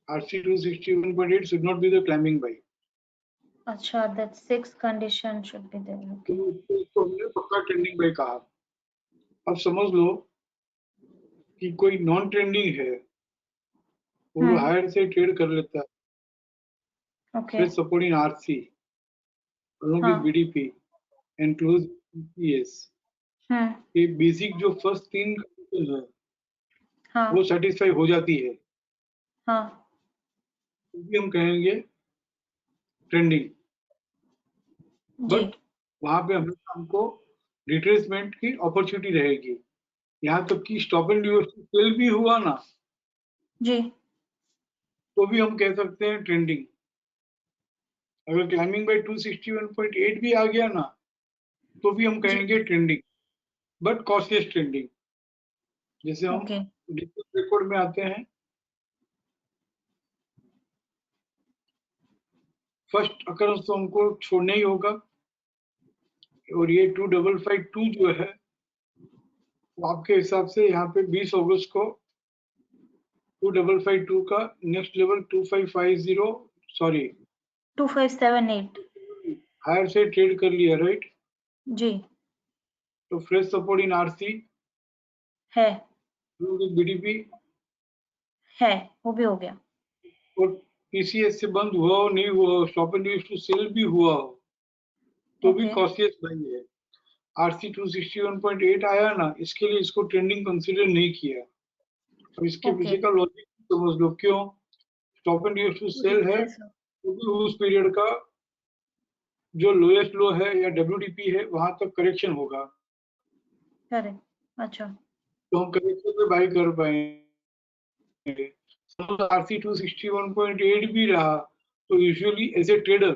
RC 261.8 should not be the climbing by. अच्छा that 6 condition should be there. तो Okay. इसको हमने पक्का ट्रेंडिंग बाय कहा। अब समझ लो कि कोई नॉन ट्रेंडिंग है, वो हायर से ट्रेड कर लेता है, ओके फिर support in RC along with हाँ बीडीपी एंड क्लोज पीएस। ये बेसिक जो फर्स्ट 3 कंडीशन है हाँ वो सेटिस्फाई हो जाती है, हाँ तो भी हम कहेंगे ट्रेंडिंग। जी बट वहां पे हमेशा हमको रिट्रेसमेंट की अपॉर्चुनिटी रहेगी। यहाँ तक कि स्टॉप एंड सेल भी हुआ ना, जी तो भी हम कह सकते हैं ट्रेंडिंग। अगर क्लाइंबिंग बाय 261.8 भी आ गया ना, तो भी हम जी कहेंगे ट्रेंडिंग, बट कॉस्टलेस ट्रेंडिंग। जैसे हम ओके डिजिटल रिकॉर्ड में आते हैं, फर्स्ट अकरंस तो हमको छोड़ना ही होगा। और ये 2552 जो है, वो आपके हिसाब से यहाँ पे 20 अगस्त को 2552 का नेक्स्ट लेवल 2550, सॉरी 2578 हायर से ट्रेड कर लिया, राइट? जी तो फ्रेश सपोर्ट इन आरसी है बीडीपी है वो भी हो गया। और पीसीएस से बंद हुआ हो नहीं हुआ हो, स्टॉप एंड टू सेल भी हुआ हो, तो भी ओके कॉस्टलेस बाई है। आरसी 261.8 आया ना, इसके लिए इसको ट्रेंडिंग कंसीडर नहीं किया। अब इसके ओके पीछे का लॉजिक समझ लो क्यों। स्टॉप एंड टू सेल है, तो भी उस पीरियड का जो लोएस्ट लो है या डब्ल्यूडीपी है वहां तक करेक्शन होगा, करेक्ट अच्छा तो हम करेक्शन पे बाई कर पाएंगे। आरसी 261.8 भी रहा, तो यूजुअली एज ए ट्रेडर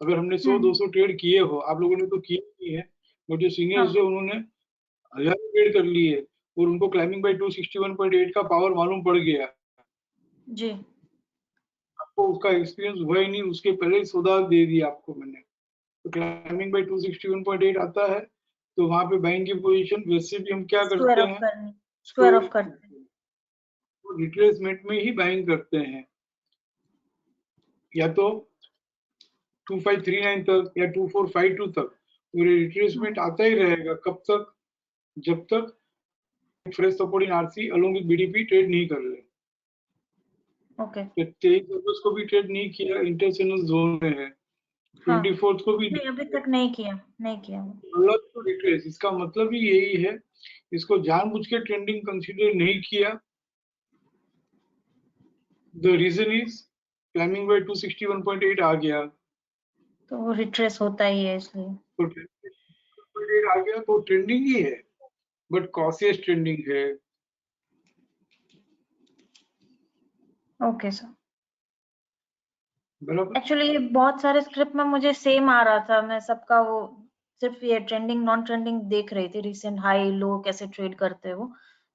अगर हमने 100-200 ट्रेड किए हो, आप लोगों ने तो किए नहीं है, बट जो सीनियर्स हाँ है उन्होंने 1000 ट्रेड कर लिए और उनको क्लाइंबिंग बाय 261.8 का पावर मालूम पड़ गया। जी आपको उसका एक्सपीरियंस हुआ ही नहीं, उसके पहले ही सौदा दे दिया आपको मैंने। तो क्लाइंबिंग बाय 261.8 आता है, तो वहां पे बाइंग की पोजीशन वैसे भी हम क्या स्क्वायर करते ऑफ हैं, करनी स्क्वायर ऑफ करते हैं। रिट्रेसमेंट में ही बाइंग करते हैं, या तो 2539 तक या 2452 तक पूरे रिट्रेसमेंट आता ही रहेगा। कब तक? जब तक fresh support in RC along with BDP trade नहीं कर ले। ओके 23 अगस्त को भी ट्रेड नहीं किया, इंटरचैनल जोन में है। हाँ 24 को भी नहीं अभी तक नहीं किया अलग तो रिट्रेस, इसका मतलब ही यही है, इसको जानबूझ के ट्रेंडिंग कंसीडर नहीं किया। The reason is climbing buy 261.8 आ गया, तो वो रिट्रेस होता ही है इसलिए। तो ट्रेंडिंग आ गया तो ट्रेंडिंग ही है, बट कॉशियस ट्रेंडिंग है। Okay sir. बराबर। एक्चुअली बहुत सारे स्क्रिप्ट में मुझे सेम आ रहा था, मैं सबका वो सिर्फ ये ट्रेंडिंग नॉन ट्रेंडिंग देख रही थी, रिसेंट हाई लो कैसे ट्रेड करते हैं वो।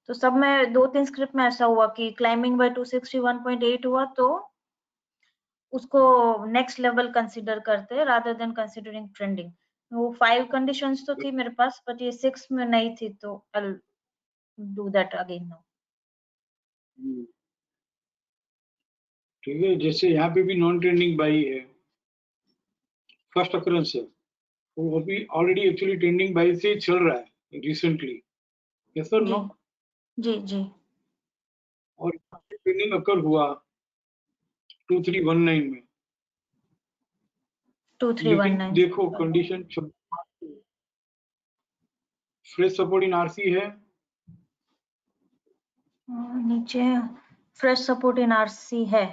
तो सब में 2-3 स्क्रिप्ट में ऐसा हुआ कि क्लाइंबिंग बाय 261.8 हुआ तो उसको नेक्स्ट लेवल कंसीडर करते हैं रादर देन कंसीडरिंग ट्रेंडिंग। वो 5 कंडीशंस तो थी मेरे पास, बट ये 6 में नहीं थी, तो I do that again now. ठीक है, जैसे यहाँ पे भी नॉन ट्रेंडिंग बाई है, फर्स्ट अकरेंस है, वो अभी ऑलरेडी एक्चुअली ट्रेंडिंग बाई से चल रहा है रिसेंटली, यस और नो? जी जी। और ट्रेंडिंग अकर हुआ 2319 में। 2319 देखो condition fresh support in RC है, नीचे फ्रेश सपोर्ट इन आरसी है,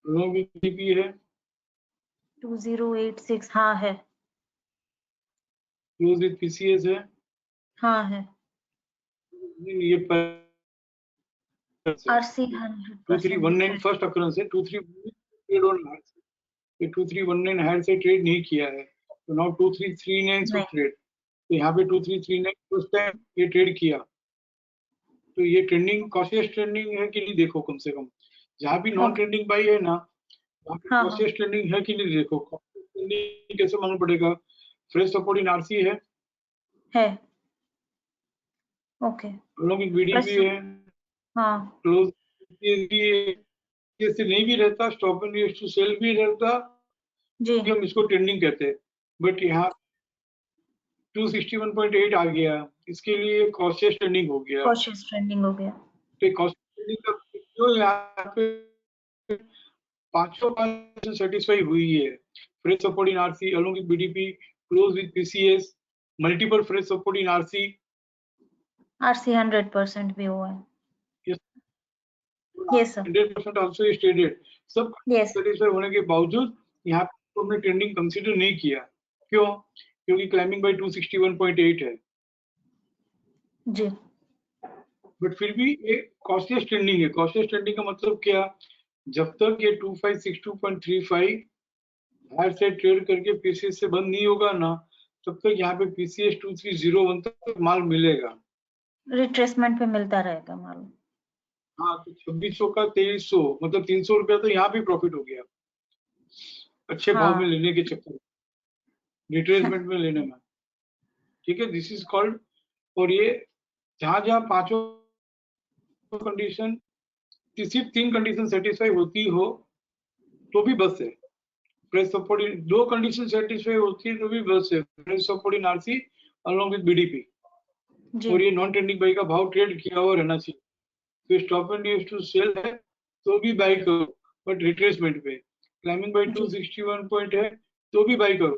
लॉन्ग बीपी है, 2086 हाँ है, क्लोज विद पीसीएस है, हाँ है, ये आरसी 100% 2319 फर्स्ट अकरेंस है, 2319 ऑन हार्ड से, ये 2319 हार्ड से ट्रेड नहीं किया है, तो नाउ 2339 से ट्रेड, तो यहाँ पे 2339 फर्स्ट टाइम ये ट्रेड किया, तो ये ट्रेंडिंग कॉशियस ट्रेंडिंग है कि नहीं देखो कम से कम, जहाँ भी नॉन ट्रेंडिंग बाई है ना, वहाँ पे कॉशियस ट्रेंडिंग है कि नहीं देखो। कॉशियस ट्रेंडिंग कैसे मालूम पड़ेगा? फ्रेश सपोर्ट इन आरसी है, ओके, लोग बीडीपी है, हाँ क्लोज जैसे नहीं भी रहता, स्टॉप एंड टू सेल भी रहता, जी, हम इसको ट्रेंडिंग कहते हैं, बट यहाँ 261.8 आ गया, इसके लिए कॉशियस ट्रेंडिंग हो गया। कॉशियस ट्रेंडिंग हो गया। तो कॉशियस ट्रेंडिंग का जो यहाँ पे 500% सेटिस्फाई हुई है, fresh support in RC along with BDP, close with PCS, multiple fresh support in RC, RC 100% भी हुआ है। यस सर, 100% आल्सो स्टेटेड, सब यस सेटिस्फाई होने के बावजूद यहाँ पे हमने ट्रेंडिंग कंसीडर नहीं किया, क्यों? क्योंकि क्लाइंबिंग बाय 261.8 है, जी, बट फिर भी ये कॉस्टलेस ट्रेंडिंग है। कॉस्टलेस ट्रेंडिंग का मतलब क्या? जब तक ये 2562.35 हायर से ट्रेड करके पीसीएस से बंद नहीं होगा ना, तब तक यहाँ पे पीसीएस 2301 तक माल मिलेगा। रिट्रेसमेंट पे मिलता रहेगा मालूम। हाँ, तो 2600 का 2300 मतलब 300 रुपया तो यहाँ भी प्रॉफिट हो गया, अच्छे भाव में लेने के चक्कर में, रिट्रेसमेंट में लेने में। ठीक है, दिस इज कॉल्ड। और ये जहां जहां पांचों कंडीशन, सिर्फ 3 कंडीशन सेटिस्फाई होती हो तो भी बस है। Fresh support in 2 condition satisfy होती है तो भी बस है, fresh support in RC along with BDP, और ये नॉन ट्रेंडिंग बाई का भाव ट्रेड किया हुआ रहना चाहिए। तो stop and use to sell है तो भी बाई करो, बट रिट्रेसमेंट पे। क्लाइंबिंग बाई 261 पॉइंट है तो भी बाई करो,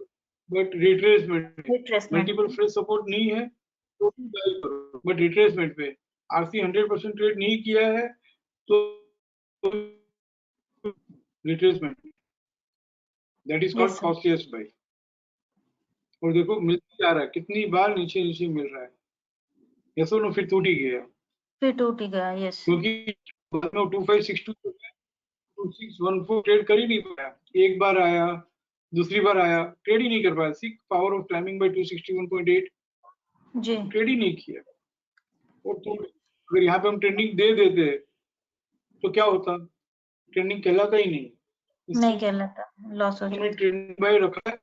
but retracement. Multiple fresh support नहीं है तो भी बाई करो, बट रिट्रेसमेंट पे। आरसी 100% ट्रेड नहीं किया है तो retracement, that is called costliest buy. और देखो मिल जा रहा है, कितनी बार नीचे नीचे मिल रहा है, यस और नो? फिर टूट ही गया, फिर टूट ही गया, यस, क्योंकि 2562 2614 ट्रेड कर ही नहीं पाया, एक बार आया, दूसरी बार आया, ट्रेड ही नहीं कर पाया। See power of climbing buy 261.8, जी, ट्रेड ही नहीं किया। और तो अगर यहाँ पे हम ट्रेंडिंग दे देते तो क्या होता? ट्रेंडिंग कहलाता ही नहीं, नहीं कहलाता, लॉस हो हमने जाता। ट्रेंडिंग बाय रखा है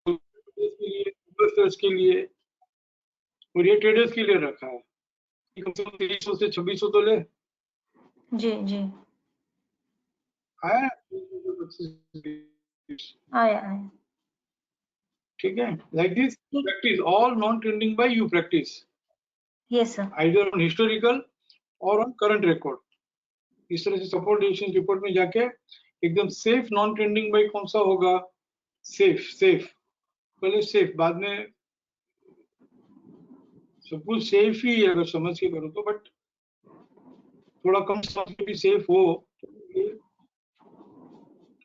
के लिए, इन्वेस्टर्स के लिए, और ये ट्रेडर्स के लिए रखा है, कम से कम 2300 से 2600 तो ले जी जी, आया। आया आया, ठीक है, like this practice all non trending buy you practice yes sir, either on historical और ऑन करंट रिकॉर्ड। इस तरह से सपोर्ट रेजिस्टेंस रिपोर्ट में जाके एकदम सेफ नॉन ट्रेंडिंग बाई कौन सा होगा, सेफ पहले सेफ, बाद में सब कुछ सेफ ही है अगर समझ के करो तो, बट थोड़ा कम समझ के भी सेफ हो,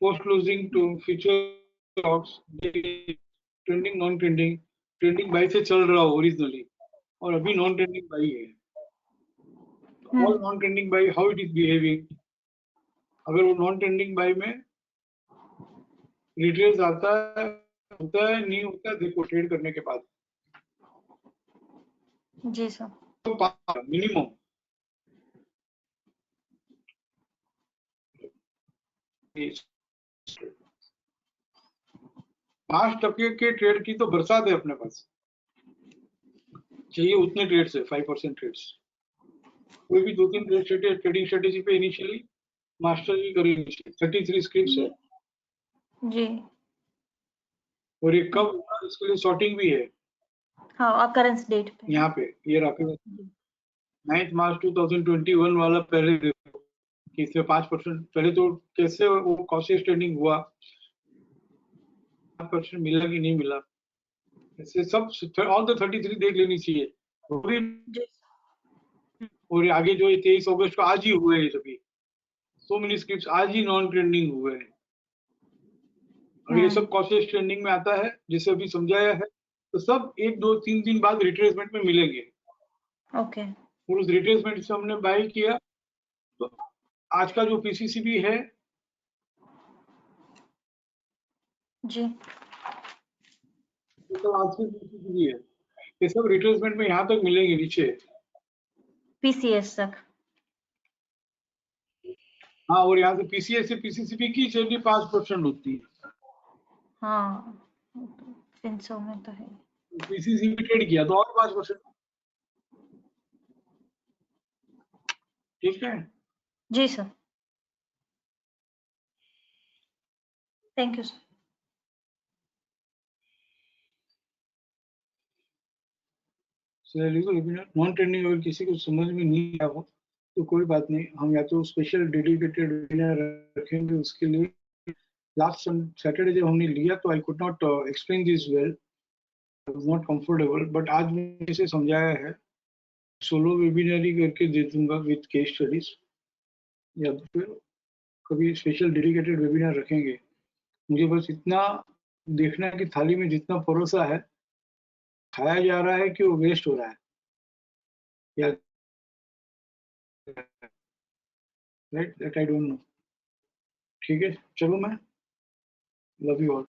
post closing to future stocks trending non trending buy से चल रहा हो ओरिजिनली और अभी नॉन ट्रेंडिंग बाई है, all non trending buy how it is behaving. अगर वो नॉन ट्रेंडिंग बाई में रिट्रेस आता है नहीं होता है, देखो ट्रेड करने के बाद जी सर। तो मिनिमम $5 के ट्रेड की तो बरसात है अपने पास, चाहिए उतने ट्रेड्स है 5% ट्रेड्स। कोई भी 2-3 ट्रेडिंग स्ट्रेटेजी पे इनिशियली मास्टर की करेंगे। 33 स्क्रिप्ट्स है जी और ये कब होगा इसके लिए सॉर्टिंग भी है। हाँ, अकरेंस डेट पे यहाँ पे ये रखे 9 मार्च 2021 वाला पहले देखो कि इसमें 5% पहले तो कैसे वो कॉस्ट ट्रेडिंग हुआ, 5% मिला कि नहीं मिला, ऐसे सब ऑल द 33 देख लेनी चाहिए। वो भी जी और आगे जो 23 अगस्त को आज ही हुए हैं सभी, सो मेनी स्क्रिप्ट्स आज ही नॉन ट्रेंडिंग हुए हैं। और ये सब कॉस्ट ट्रेंडिंग में आता है जिसे अभी समझाया है, तो सब 1-2-3 दिन बाद रिट्रेसमेंट में मिलेंगे। ओके और उस रिट्रेसमेंट से हमने बाय किया तो आज का जो पीसीसीबी है जी तो आज की पीसीसीबी है, ये सब रिट्रेसमेंट में यहाँ तक मिलेंगे नीचे। पीसीएस तक। हाँ और यहाँ से पीसीएस से पीसीसीबी की चलिए 5% होती है। हाँ फिंसो में तो है। पीसीसीबी ट्रेड किया तो और 5%। ठीक है, जी sir, thank you sir. Non trending अगर किसी को समझ में नहीं आया हो तो कोई बात नहीं, हम या तो स्पेशल डेडिकेटेड वेबिनार रखेंगे उसके लिए। लास्ट सैटरडे जब हमने लिया तो I could not explain this well, not comfortable, but आज मैंने इसे समझाया है। सोलो वेबिनार ही करके दे दूंगा विद केस स्टडीज, या तो फिर कभी स्पेशल डेडिकेटेड वेबिनार रखेंगे। मुझे बस इतना देखना है कि थाली में जितना परोसा है खाया जा रहा है कि वो वेस्ट हो रहा है, या right that I don't know. ठीक है, चलो मैं लव यू ऑल।